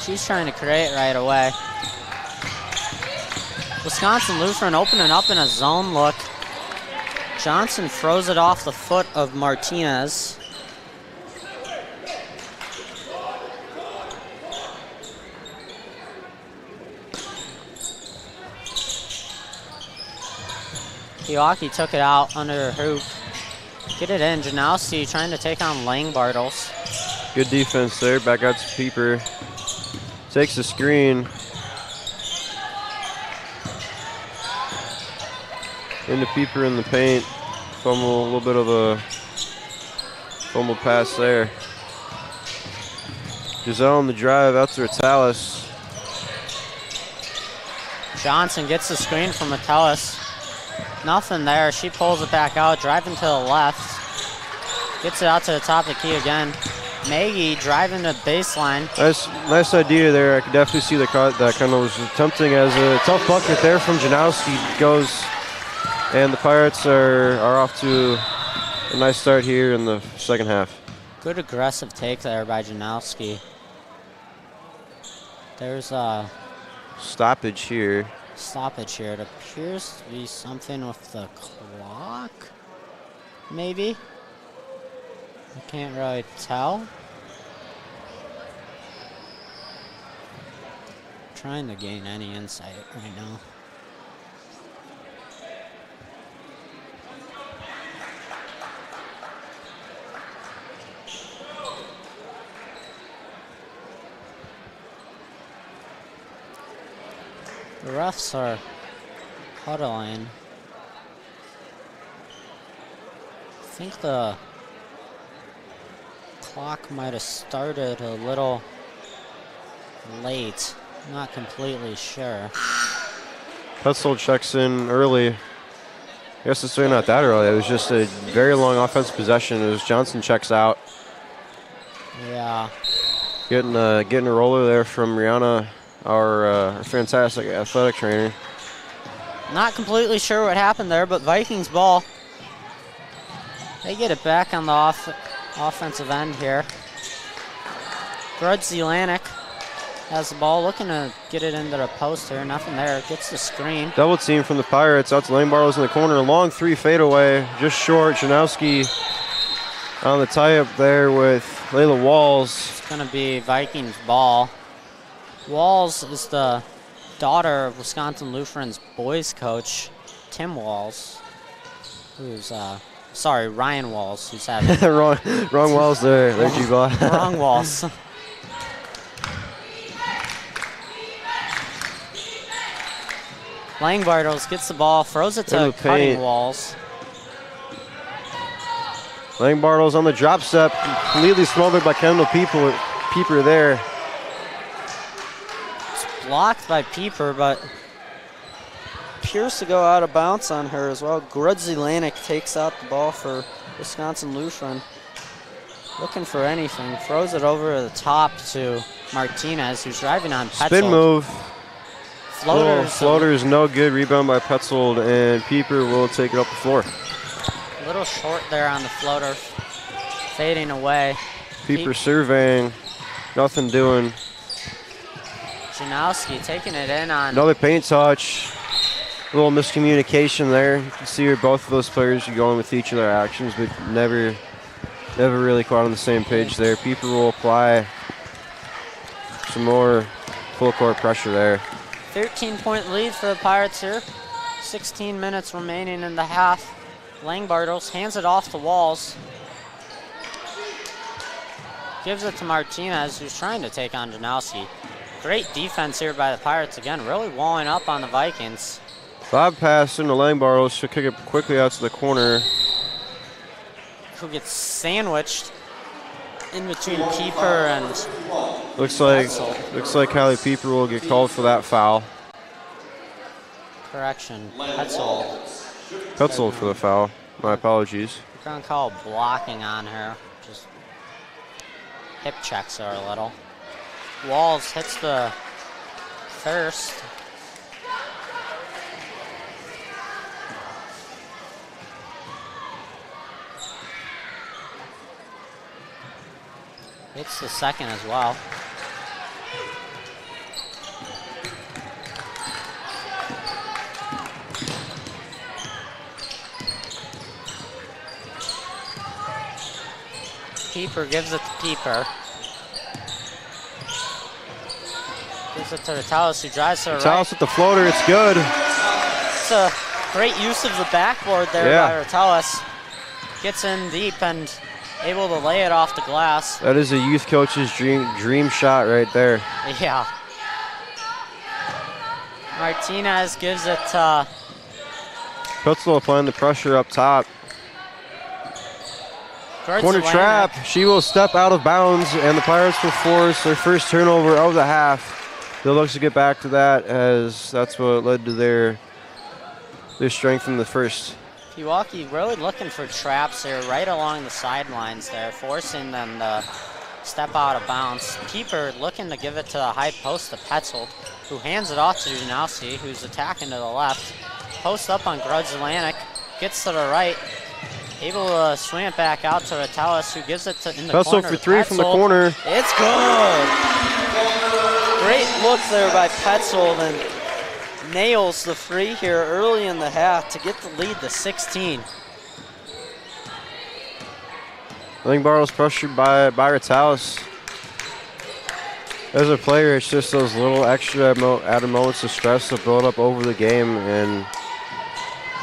She's trying to create right away. Wisconsin Lutheran opening up in a zone look. Johnson throws it off the foot of Martinez. Pewaukee took it out under her hoop. Get it in. Janowski trying to take on Lang Bartles. Good defense there. Back out to Pieper. Takes the screen. Into Pieper in the paint. Fumble, a little bit of a fumble pass there. Giselle on the drive out to Retalis. Johnson gets the screen from Metellus. Nothing there. She pulls it back out, driving to the left. Gets it out to the top of the key again. Maggie driving to baseline. Nice idea there. I could definitely see that kind of was tempting as a tough bucket there from Janowski goes. And the Pirates are off to a nice start here in the second half. Good aggressive take there by Janowski. There's a stoppage here. It appears to be something with the clock, maybe? I can't really tell. Trying to gain any insight right now. The refs are huddling. I think the clock might have started a little late. Not completely sure. Petzold checks in early. I guess it's really not that early. It was just a very long offensive possession. It was Johnson checks out. Yeah. Getting a roller there from Rihanna, our fantastic athletic trainer. Not completely sure what happened there, but Vikings ball. They get it back on the offensive end here. Grudz-Zelanik has the ball, looking to get it into the post here. Nothing there. Gets the screen. Double team from the Pirates out to Lane Bartles in the corner. Long three fadeaway, just short. Janowski on the tie-up there with Layla Walls. It's going to be Vikings ball. Walls is the daughter of Wisconsin Lutheran's boys coach, Tim Walls, who's, Ryan Walls, who's having... wrong Walls there, G-Ball. Wrong Walls. Lang Bartles gets the ball, throws it to Cutting Walls. Lang Bartles on the drop step, completely smothered by Kendall Pieper there. Blocked by Pieper, but appears to go out of bounds on her as well. Grudz-Zelanik takes out the ball for Wisconsin Lutheran. Looking for anything. Throws it over the top to Martinez, who's driving on Petzold. Spin move. Floater is no good. Rebound by Petzold, and Pieper will take it up the floor. A little short there on the floater. Fading away. Pieper surveying. Nothing doing. Janowski taking it in on... Another paint touch. A little miscommunication there. You can see here both of those players are going with each of their actions, but never really quite on the same page there. Pieper will apply some more full court pressure there. 13-point lead for the Pirates here. 16 minutes remaining in the half. Lang Bartles hands it off to Walls. Gives it to Martinez, who's trying to take on Janowski. Great defense here by the Pirates again, really walling up on the Vikings. Bob pass into Lang Bartles. She'll kick it quickly out to the corner. Who gets sandwiched in between Pieper and looks like Callie Pieper will get called for that foul. Correction, Petzold. Petzold for the foul. My apologies. We're gonna call blocking on her. Just hip checks her a little. Walls hits the first. Hits the second as well. Pieper gives it to Pieper. Gives it to Retalis, who drives to the right. Retalis with the floater, it's good. It's a great use of the backboard there by Retalis. Gets in deep and able to lay it off the glass. That is a youth coach's dream shot right there. Yeah. Martinez gives it to Petzl applying the pressure up top. Corner trap. She will step out of bounds, and the Pirates will force their first turnover of the half. They'll look to get back to that, as that's what led to their strength in the first. Pewaukee really looking for traps here right along the sidelines there, forcing them to step out of bounds. Keeper looking to give it to the high post to Petzl, who hands it off to Janowski, who's attacking to the left. Post up on Grudge Atlantic, gets to the right, able to swing it back out to Retalis, who gives it in the corner. Petzl for three from the corner. It's good. Great look there by Petzl, and nails the free here early in the half to get the lead to 16. Langbarrow's pressured by Retalis. As a player, it's just those little extra added moments of stress that build up over the game, and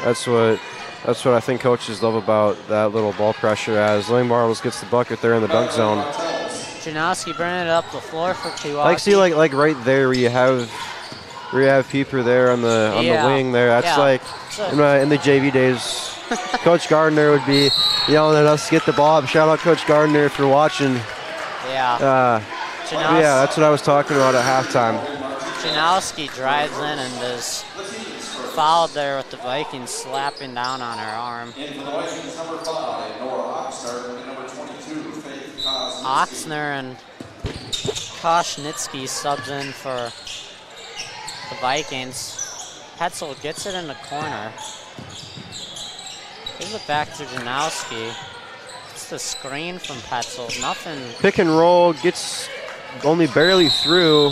that's what I think coaches love about that little ball pressure, as Langbarrows gets the bucket there in the dunk zone. Janowski bringing it up the floor for Pewaukee. Like, see, like right there where you have Peeper there on the wing there. That's like in the JV days. Coach Gardner would be yelling at us to get the ball up. Shout out Coach Gardner if you're watching. Yeah. Yeah, that's what I was talking about at halftime. Janowski drives in and is fouled there with the Vikings slapping down on her arm. In for the Vikings, number 5, Nora Oxnard, and number 22, Faith Kosnitsky. Oxner and Kosnitsky subs in for the Vikings. Petzl gets it in the corner. Gives it back to Janowski. It's the screen from Petzl. Nothing. Pick and roll, gets only barely through.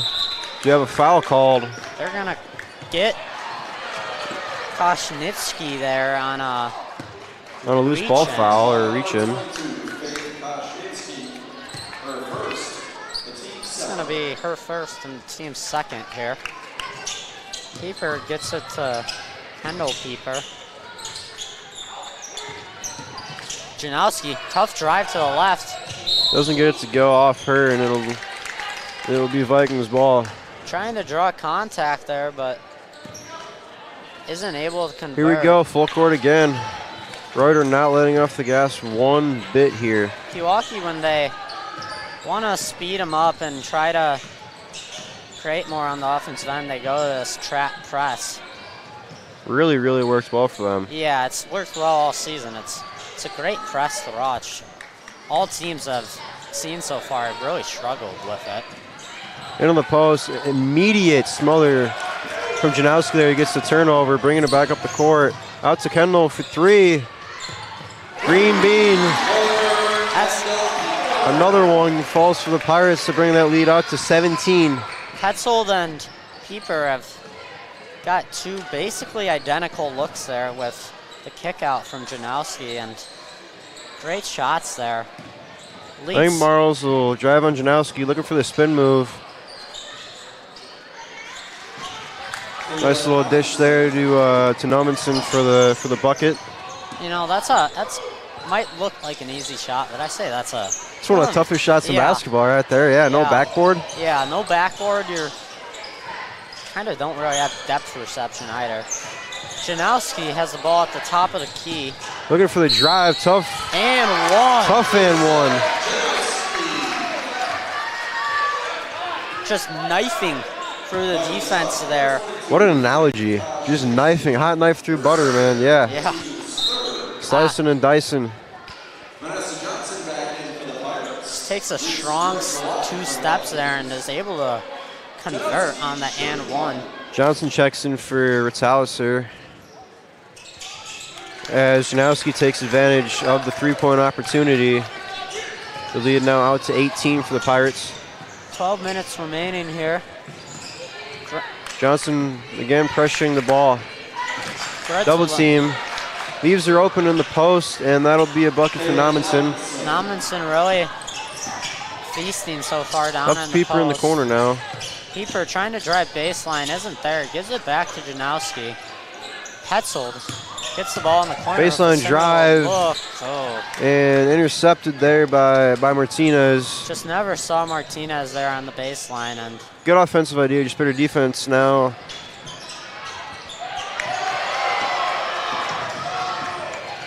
You have a foul called. They're gonna get Kosnitsky there on a loose ball foul or reach in. It's gonna be her first and the team's second here. Peeper gets it to Kendall Peeper. Janowski, tough drive to the left. Doesn't get it to go off her, and it'll be Vikings ball. Trying to draw contact there, but isn't able to convert. Here we go, full court again. Reuter not letting off the gas one bit here. Pewaukee, when they want to speed them up and try to create more on the offensive end, they go to this trap press. Really, really works well for them. Yeah, it's worked well all season. It's a great press to watch. All teams I've seen so far have really struggled with it. In on the post, immediate smother from Janowski there. He gets the turnover, bringing it back up the court. Out to Kendall for three. Green bean. That's another one falls for the Pirates to bring that lead out to 17. Petzl and Peeper have got two basically identical looks there with the kick out from Janowski, and great shots there. I think Marles will drive on Janowski, looking for the spin move. Nice little dish there to Nomenson for the bucket. You know, that's might look like an easy shot, but I say that's it's one of the toughest shots in basketball right there. Yeah, no backboard. Yeah, no backboard. You're kind of don't really have depth reception either. Janowski has the ball at the top of the key. Looking for the drive, tough. And one. Tough and one. Just knifing through the defense there. What an analogy. Just knifing, hot knife through butter, man. Yeah. Yeah. Slicing and dicing. Just takes a strong 2 steps there and is able to convert on the and one. Johnson checks in for Retalis, as Janowski takes advantage of the 3-point opportunity. The lead now out to 18 for the Pirates. 12 minutes remaining here. Johnson again pressuring the ball. Double team. Leaves her open in the post, and that'll be a bucket for Nomenson. Nomenson really feasting so far down in the post. Peeper in the corner now. Peeper trying to drive baseline, isn't there. Gives it back to Janowski. Petzl gets the ball in the corner. Baseline drive. Oh. And intercepted there by Martinez. Just never saw Martinez there on the baseline. And good offensive idea, just better defense now.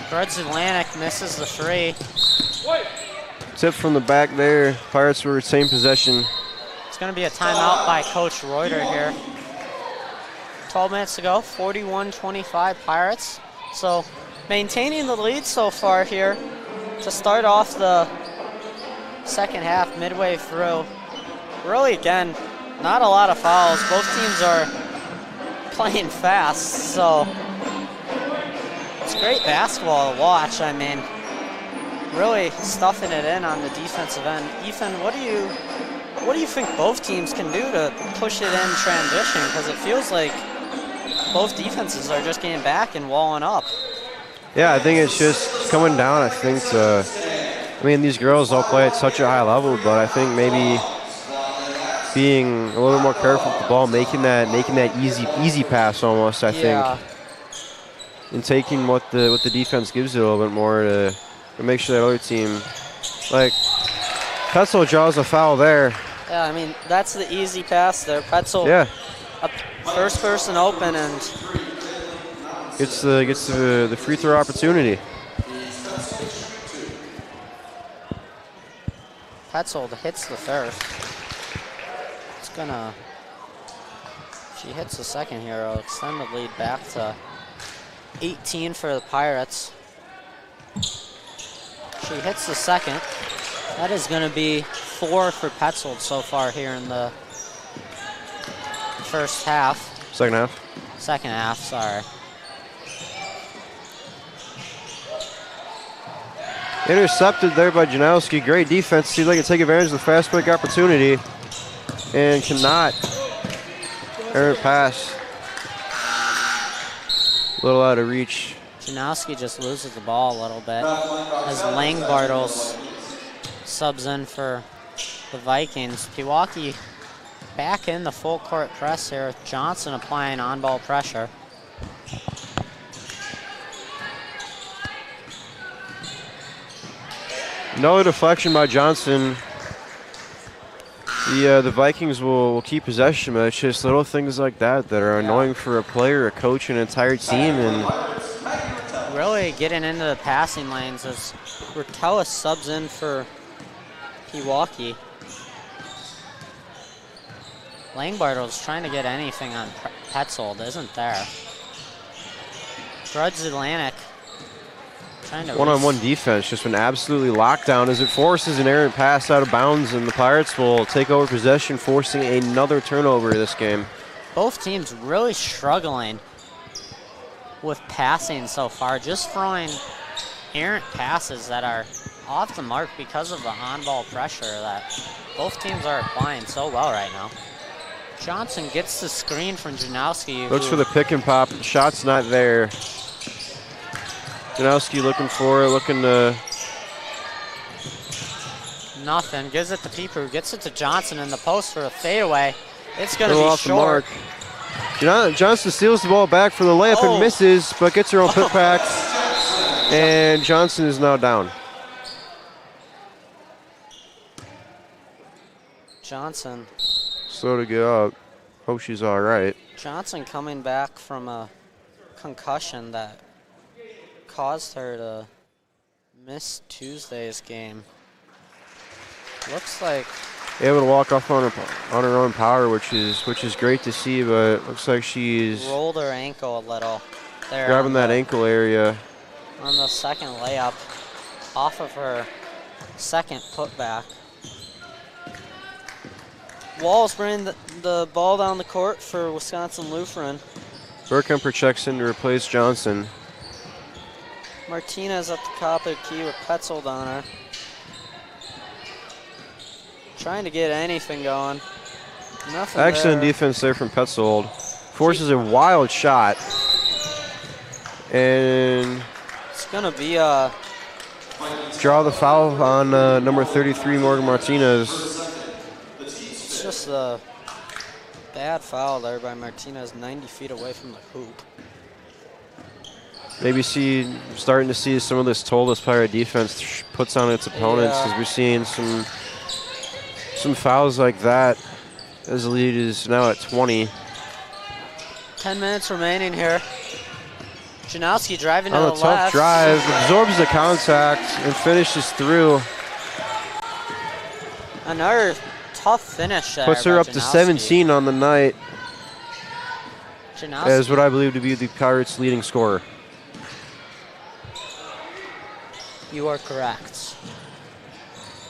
Gruds Atlantic misses the free. Tip from the back there. Pirates will retain possession. It's going to be a timeout by Coach Reuter here. 12 minutes to go, 41-25 Pirates. So maintaining the lead so far here to start off the second half midway through. Really, again, not a lot of fouls. Both teams are playing fast, so it's great basketball to watch. I mean, really stuffing it in on the defensive end. Ethan, what do you think both teams can do to push it in transition? Because it feels like both defenses are just getting back and walling up. Yeah, I think it's just coming down, I think, to, I mean, these girls all play at such a high level, but I think maybe being a little more careful with the ball, making that easy pass almost, I think. And taking what the defense gives it a little bit more to make sure that other team, like, Petzl draws a foul there. Yeah, I mean, that's the easy pass there. Petzl, yeah, first person open and gets the free throw opportunity. Petzl hits the first. It's gonna, if she hits the second here, it'll extend the lead back to 18 for the Pirates. She hits the second. That is gonna be 4 for Petzl so far here in the first half. Second half. Second half, sorry. Intercepted there by Janowski. Great defense. Seems like it take advantage of the fast break opportunity and cannot err pass. A little out of reach. Janowski just loses the ball a little bit as Langbartles subs in for the Vikings. Pewaukee back in the full court press here with Johnson applying on-ball pressure. Another deflection by Johnson. The Vikings will keep possession, but it's just little things like that that are annoying for a player, a coach, and an entire team. And really getting into the passing lanes as Rotella subs in for Pewaukee. Langbartle's trying to get anything on Petzl, isn't there? Gruds Atlantic trying to one-on-one defense just been absolutely locked down as it forces an errant pass out of bounds, and the Pirates will take over possession, forcing another turnover this game. Both teams really struggling with passing so far, just throwing errant passes that are off the mark because of the on-ball pressure that both teams are applying so well right now. Johnson gets the screen from Janowski. Looks for the pick and pop. Shot's not there. Janowski looking for it, looking to... Nothing. Gives it to Pieper, who gets it to Johnson in the post for a fadeaway. It's going to be off short. The mark. Johnson steals the ball back for the layup and misses, but gets her own put back. And Johnson is now down. Johnson. Slow to get up. Hope she's all right. Johnson coming back from a concussion that caused her to miss Tuesday's game. Looks like able to walk off on her own power, which is great to see, but it looks like she's rolled her ankle a little there. Grabbing that ankle area. On the second layup off of her second putback. Walls bring the ball down the court for Wisconsin Lutheran. Burkemper checks in to replace Johnson. Martinez at the top of the key with Petzl on her. Trying to get anything going. Nothing Excellent there. defense there from Petzold. Forces a wild shot. And it's going to be a... draw the foul on number 33, Morgan Martinez. It's just a bad foul there by Martinez, 90 feet away from the hoop. Maybe starting to see some of this toll this Pirate defense puts on its opponents, as we're seeing some fouls like that as the lead is now at 20. 10 minutes remaining here. Janowski driving to On the a tough left. drive, absorbs the contact and finishes through. Another tough finish there. Puts her by up to Janowski. 17 on the night. Janowski. As what I believe to be the Pirates' leading scorer. You are correct.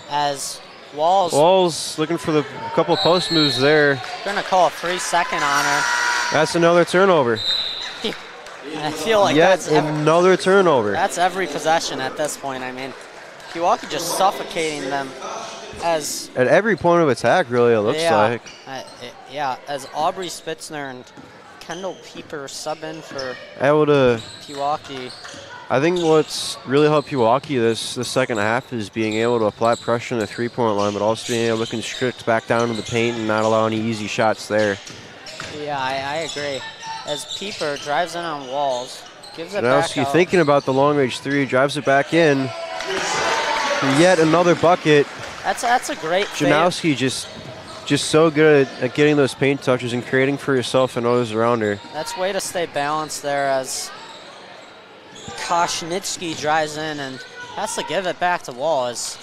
As Walls Looking for a couple post moves there. going to call a free second on her. That's another turnover. I feel like Yet that's another turnover. that's every possession at this point. I mean, Pewaukee just suffocating them as At every point of attack, really, it looks like. Yeah, as Aubrey Spitzner and Kendall Pieper sub in for Able to, Pewaukee. I think what's really helped Pewaukee this second half is being able to apply pressure on the three-point line, but also being able to constrict back down to the paint and not allow any easy shots there. Yeah, I agree. As Pieper drives in on Walls, gives it back Janowski out. thinking about the long-range three, drives it back in. Yet another bucket. That's a great fade. Janowski just so good at getting those paint touches and creating for herself and others around her. That's way to stay balanced there as Koshnitsky drives in and has to give it back to Wall as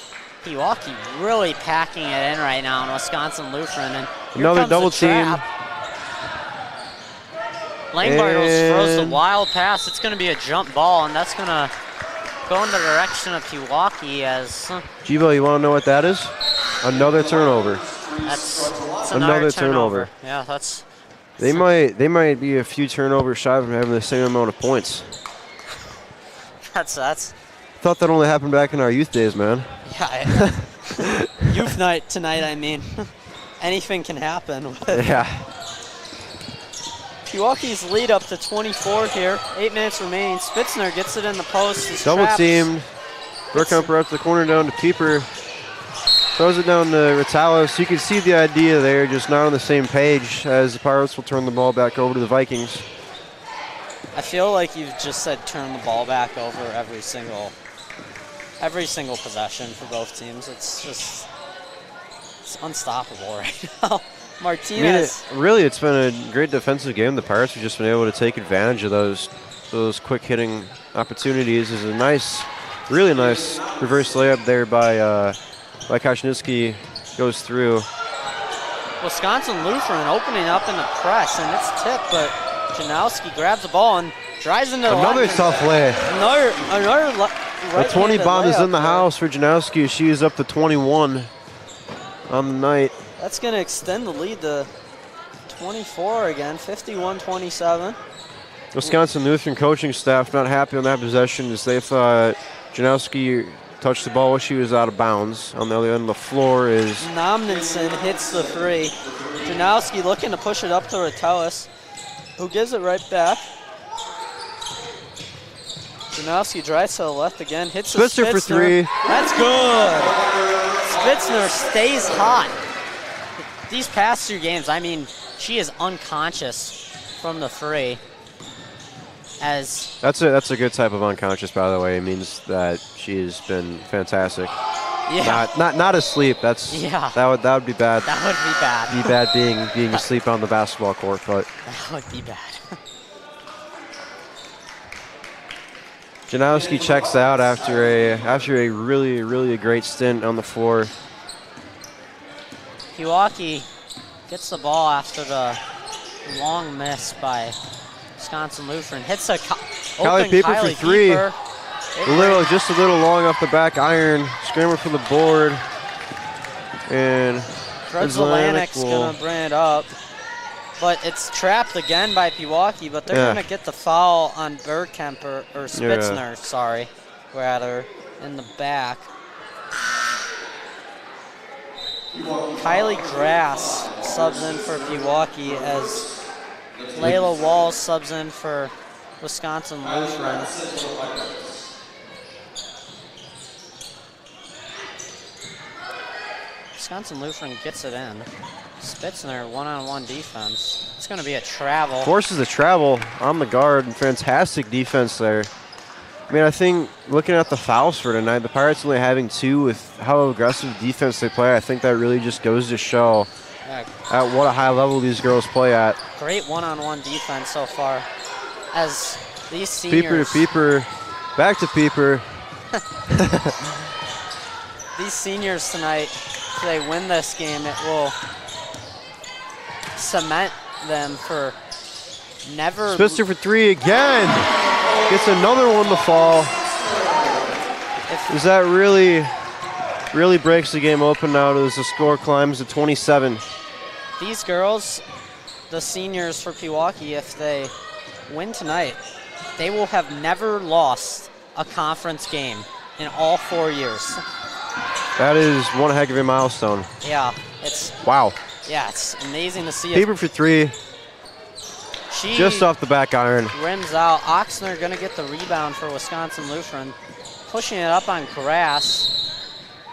Pewaukee really packing it in right now in Wisconsin Lutheran. And here Another comes the double team. trap. Lane Bartles throws the wild pass. It's going to be a jump ball, and that's going to go in the direction of Pewaukee as Jivo, you want to know what that is? Another turnover. that's Another another turnover. Yeah, that's They might be a few turnovers shy from having the same amount of points. that's Thought that only happened back in our youth days, man. yeah. Youth night tonight. I mean, anything can happen. Yeah. Pewaukee's lead up to 24 here. 8 minutes remaining. Spitzner gets it in the post. Is Double trapped. teamed. Burkhamper up the corner down to Pieper. Throws it down to Ritalos. You can see the idea there, just not on the same page as the Pirates will turn the ball back over to the Vikings. I feel like you've just said turn the ball back over every single possession for both teams. It's unstoppable right now. Martinez. I mean, it's been a great defensive game. The Pirates have just been able to take advantage of those quick hitting opportunities. There's a really nice reverse layup there by Koshnitsky, goes through. Wisconsin Lutheran opening up in the press, and it's tipped, but Janowski grabs the ball and drives into the Another line. tough lay. Another The 20 bomb is in the house for Janowski. She is up to 21 on the night. That's going to extend the lead to 24 again, 51-27. Wisconsin Lutheran coaching staff not happy on that possession as they thought Janowski touched the ball while she was out of bounds. On the other end of the floor is Nomninson hits the three. Janowski looking to push it up to Ritelis, who gives it right back. Janowski drives to the left again, hits the Spitzer for three. That's good. Spitzner stays hot. These past 2 games, I mean, she is unconscious from the three. As that's a good type of unconscious, by the way. It means that she's been fantastic. yeah, Not asleep. That would be bad. that would be bad. Be bad being asleep on the basketball court, but That would be bad. Janowski checks out after a really great stint on the floor. Pewaukee gets the ball after the long miss by Wisconsin Lutheran. Hits a open Pieper for Kylie three. Pieper. Just a little long off the back iron. Scramble for the board. And Atlantic's will- going to bring it up. But it's trapped again by Pewaukee, but they're Yeah. going to get the foul on Bergkemper, or Spitzner, rather, in the back. Kylie Grass subs in for Pewaukee as Layla Walls subs in for Wisconsin Lutheran. Wisconsin Lutheran gets it in. Spitzner, one-on-one defense. It's going to be a travel. Forces the travel on the guard, and fantastic defense there. I mean, I think looking at the fouls for tonight, the Pirates only having 2 with how aggressive defense they play, I think that really just goes to show at what a high level these girls play at. Great one-on-one defense so far. As These seniors. Peeper to Peeper, back to Peeper. These seniors tonight, if they win this game, it will cement them for never. Spitzer for 3 again. Gets another one to fall. Is that really breaks the game open now as the score climbs to 27. These girls, the seniors for Pewaukee, if they win tonight, they will have never lost a conference game in all 4 years. That is one heck of a milestone. Yeah, it's Wow. yeah, it's amazing to see. Peeper for 3, She just off the back iron. rims out. Oxner gonna get the rebound for Wisconsin Lutheran, pushing it up on grass.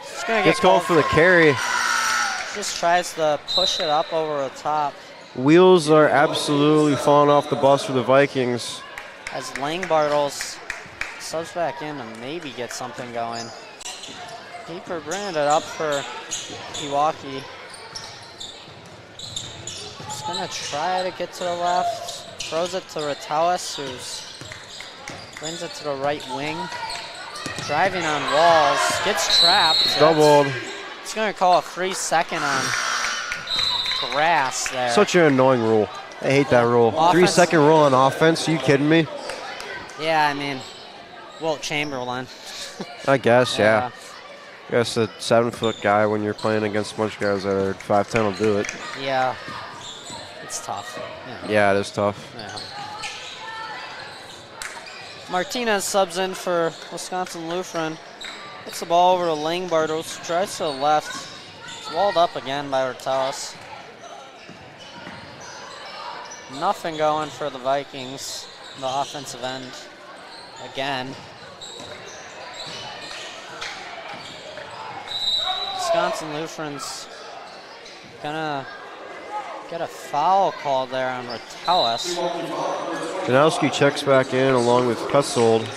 She's gonna get Gets called for the carry. Just tries to push it up over the top Wheels are absolutely falling off the bus for the Vikings. as Lang Bartles subs back in to maybe get something going. Peeper bringing it up for Pewaukee. Just gonna try to get to the left. Throws it to Ratalis, who brings it to the right wing. Driving on walls, gets trapped. Doubled. It's gonna call a free second on grass there. Such an annoying rule. I hate that rule. Offense. 3-second rule on offense. Are you kidding me? Yeah, I mean, Wilt Chamberlain. I guess, yeah. I guess a 7-foot guy when you're playing against a bunch of guys that are 5'10" will do it. Yeah, it's tough. Yeah, it is tough. Yeah. Martinez subs in for Wisconsin Lutheran. Gets the ball over to Lang Bartles, who tries to the left. It's walled up again by Ratalis. Nothing going for the Vikings, the offensive end, again. Wisconsin Lutheran's gonna get a foul called there on Ratalis. Janowski checks back in along with Petzold.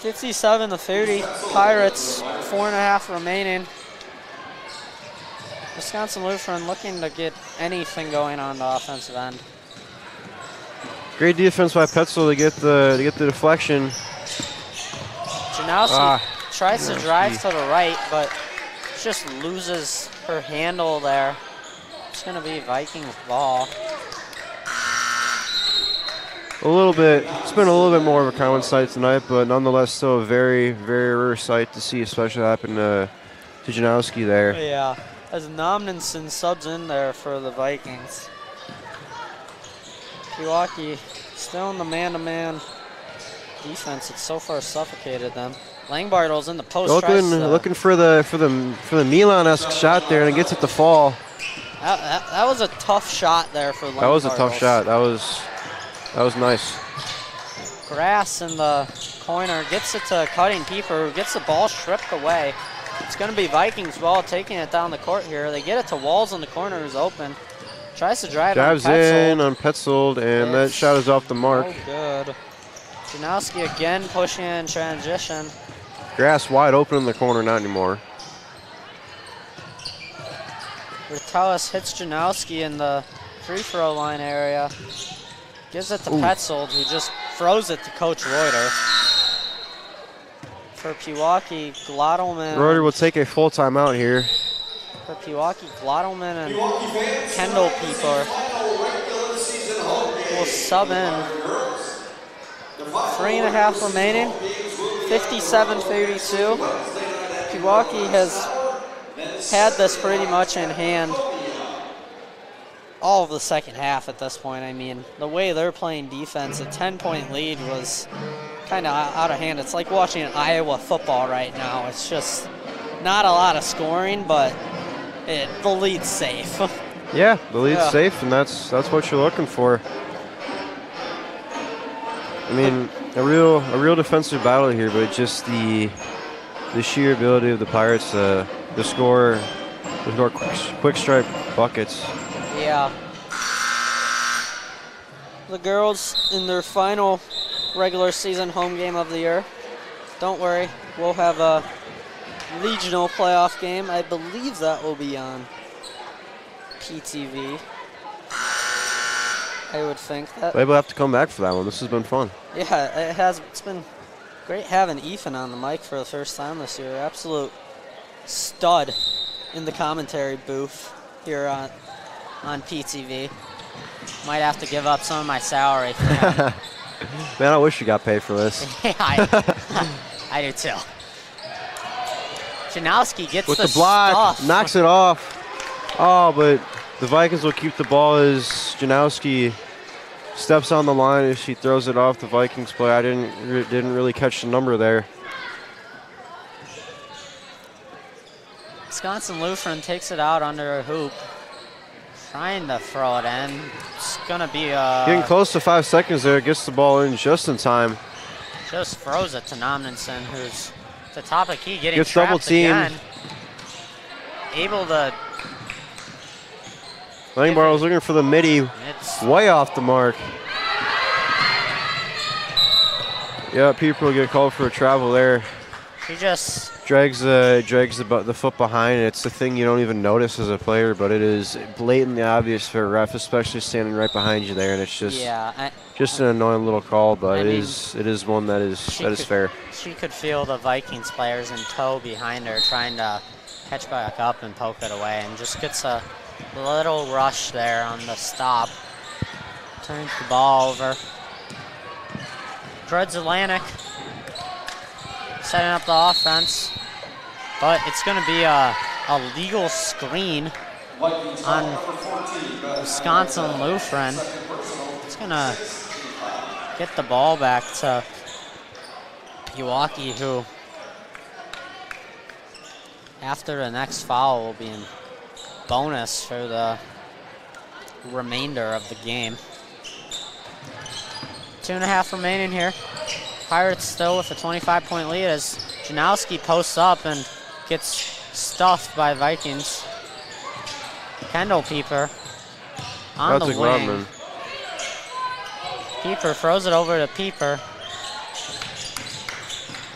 57-30, Pirates, 4.5 remaining. Wisconsin Lutheran looking to get anything going on the offensive end. Great defense by Petzold to get the deflection. Janowski tries to drive to the right, but just loses her handle there. It's going to be Vikings ball. A little bit. It's been a little bit more of a common sight tonight, but nonetheless still a very, very rare sight to see, especially happen to Janowski there. Yeah, as Nomninson subs in there for the Vikings. Pewaukee still in the man-to-man defense. It's so far suffocated them. Lang Bartles in the post. Looking for the Milan-esque shot there, and it gets it to fall. That was a tough shot there for Lang That was a Bartles. tough shot. That was nice. Grass in the corner gets it to Cutting Peeper, who gets the ball stripped away. It's going to be Vikings ball taking it down the court here. They get it to Walls in the corner, who's open. Tries to drive Dives on Petzold. in on Petzold, and that shot is off the mark. Oh, good. Janowski again pushing in transition. Grass wide open in the corner, not anymore. Ratalis hits Janowski in the free throw line area. Gives it to Petzold, who just throws it to Coach Reuter. For Pewaukee, Glottelman. Reuter will take a full timeout here. For Pewaukee, Glottelman and Kendall Peeper will sub in. 3.5 remaining, 57-32. Pewaukee has had this pretty much in hand all of the second half at this point. I mean, the way they're playing defense, a 10-point lead was kind of out of hand. It's like watching an Iowa football right now. It's just not a lot of scoring, but the lead's safe. Yeah, the lead's safe, and that's what you're looking for. I mean, a real defensive battle here, but just the sheer ability of the Pirates to score quick strike buckets. Yeah. The girls in their final regular season home game of the year. Don't worry, we'll have a regional playoff game. I believe that will be on PTV. I would think that. We'll have to come back for that one. This has been fun. Yeah, it has. It's been great having Ethan on the mic for the first time this year. Absolute stud in the commentary booth here on PTV. Might have to give up some of my salary for him. Man, I wish you got paid for this. Yeah, I do too. Janowski gets With the block, stuff. knocks it off. Oh, but the Vikings will keep the ball as Janowski steps on the line as she throws it off the Vikings play. I didn't really catch the number there. Wisconsin Lutheran takes it out under a hoop. Trying to throw it in. It's going to be Getting close to 5 seconds there. Gets the ball in just in time. just throws it to Nomninson, who's at the top of the key, getting Gets trapped double teamed. again. Able to... Langbarrow's looking for the midi. It's Way off the mark. Yeah, people get called for a travel there. he just... Drags the foot behind. It's the thing you don't even notice as a player, but it is blatantly obvious for a ref, especially standing right behind you there. And it's just just an annoying little call, but it is one that is fair. She could feel the Vikings players in tow behind her, trying to catch back up and poke it away, and just gets a little rush there on the stop. Turns the ball over. Dreads Atlantic setting up the offense, but it's going to be a legal screen on Wisconsin Lutheran. It's going to get the ball back to Pewaukee, who after the next foul will be in bonus for the remainder of the game. 2.5 remaining here. Pirates still with a 25-point lead as Janowski posts up and gets stuffed by Vikings. Kendall Pieper on the wing. Pieper throws it over to Pieper,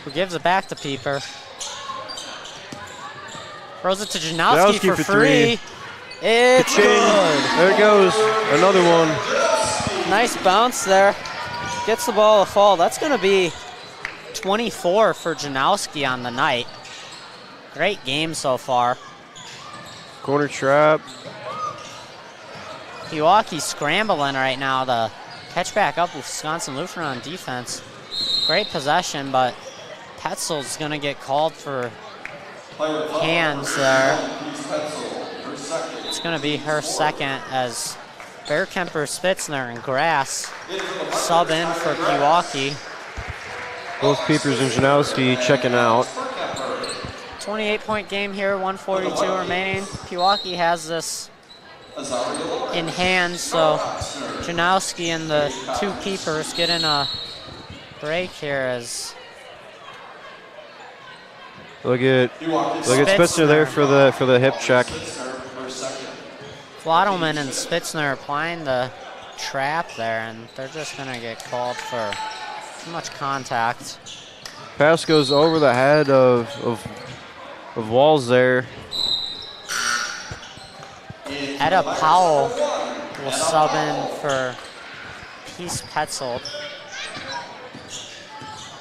who gives it back to Pieper. Throws it to Janowski for three. It's good. There it goes. Another one. Nice bounce there. Gets the ball a fall. That's going to be 24 for Janowski on the night. Great game so far. Corner trap. Pewaukee scrambling right now to catch back up with Wisconsin Lutheran on defense. Great possession, but Petzel's going to get called for hands there. It's going to be her second as Bearkemper, Spitzner, and Grass sub in for Pewaukee. Both Peepers and Janowski checking out. 28-point game here, 1:42 remaining. Pewaukee has this in hand, so Janowski and the two Peepers get in a break here as Look at Spitzner there for the hip check. Flottelman and Spitzner applying the trap there, and they're just going to get called for too much contact. Pass goes over the head of Walls there. Etta Powell will sub in for Peace Petzold.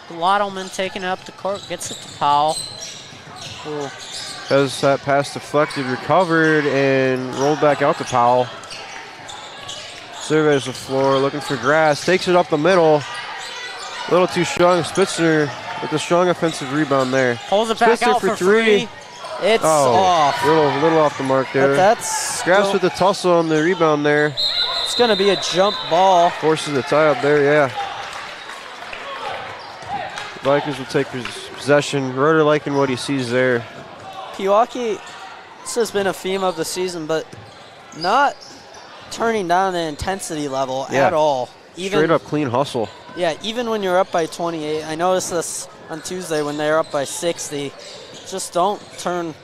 Flottelman taking it up the court, gets it to Powell. Ooh. Has that pass deflected, recovered, and rolled back out to Powell. Surveys the floor, looking for Grass. Takes it up the middle. A little too strong. Spitzner with a strong offensive rebound there. Pulls it back out for three. It's off. Little off the mark there. Grass with the tussle on the rebound there. It's going to be a jump ball. Forces the tie up there, yeah. The Vikings will take possession. Roeder liking what he sees there. Pewaukee, this has been a theme of the season, but not turning down the intensity level at all. Straight up clean hustle. Yeah, even when you're up by 28. I noticed this on Tuesday when they were up by 60. Just don't turn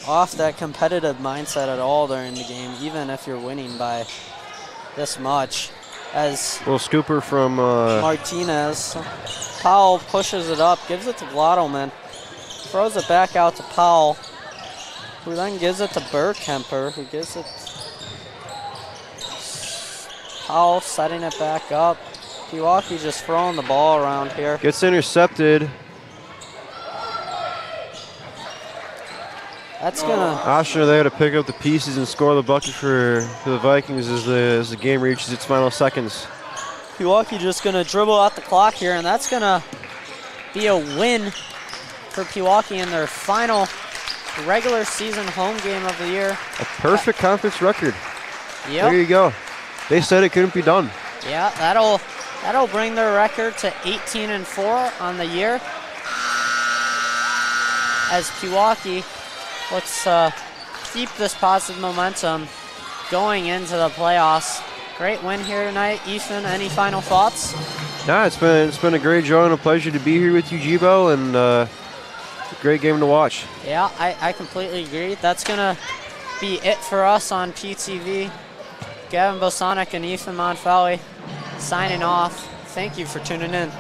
off that competitive mindset at all during the game, even if you're winning by this much. As little scooper from Martinez. Powell pushes it up, gives it to Glottelman, throws it back out to Powell, who then gives it to Bergkemper, who gives it Powell setting it back up. Pewaukee just throwing the ball around here. Gets intercepted. That's gonna. Oshner there to pick up the pieces and score the bucket for the Vikings as the game reaches its final seconds. Pewaukee just gonna dribble out the clock here, and that's gonna be a win for Pewaukee in their final regular season home game of the year. A perfect conference record. Yep. There you go. They said it couldn't be done. Yeah, that'll bring their record to 18-4 on the year. As Pewaukee looks to keep this positive momentum going into the playoffs. Great win here tonight. Ethan, any final thoughts? Yeah, it's been a great joy and a pleasure to be here with you, Jibo, and a great game to watch. Yeah, I completely agree. That's gonna be it for us on PTV. Gavin Bosonic and Ethan Monfalli signing off. Thank you for tuning in.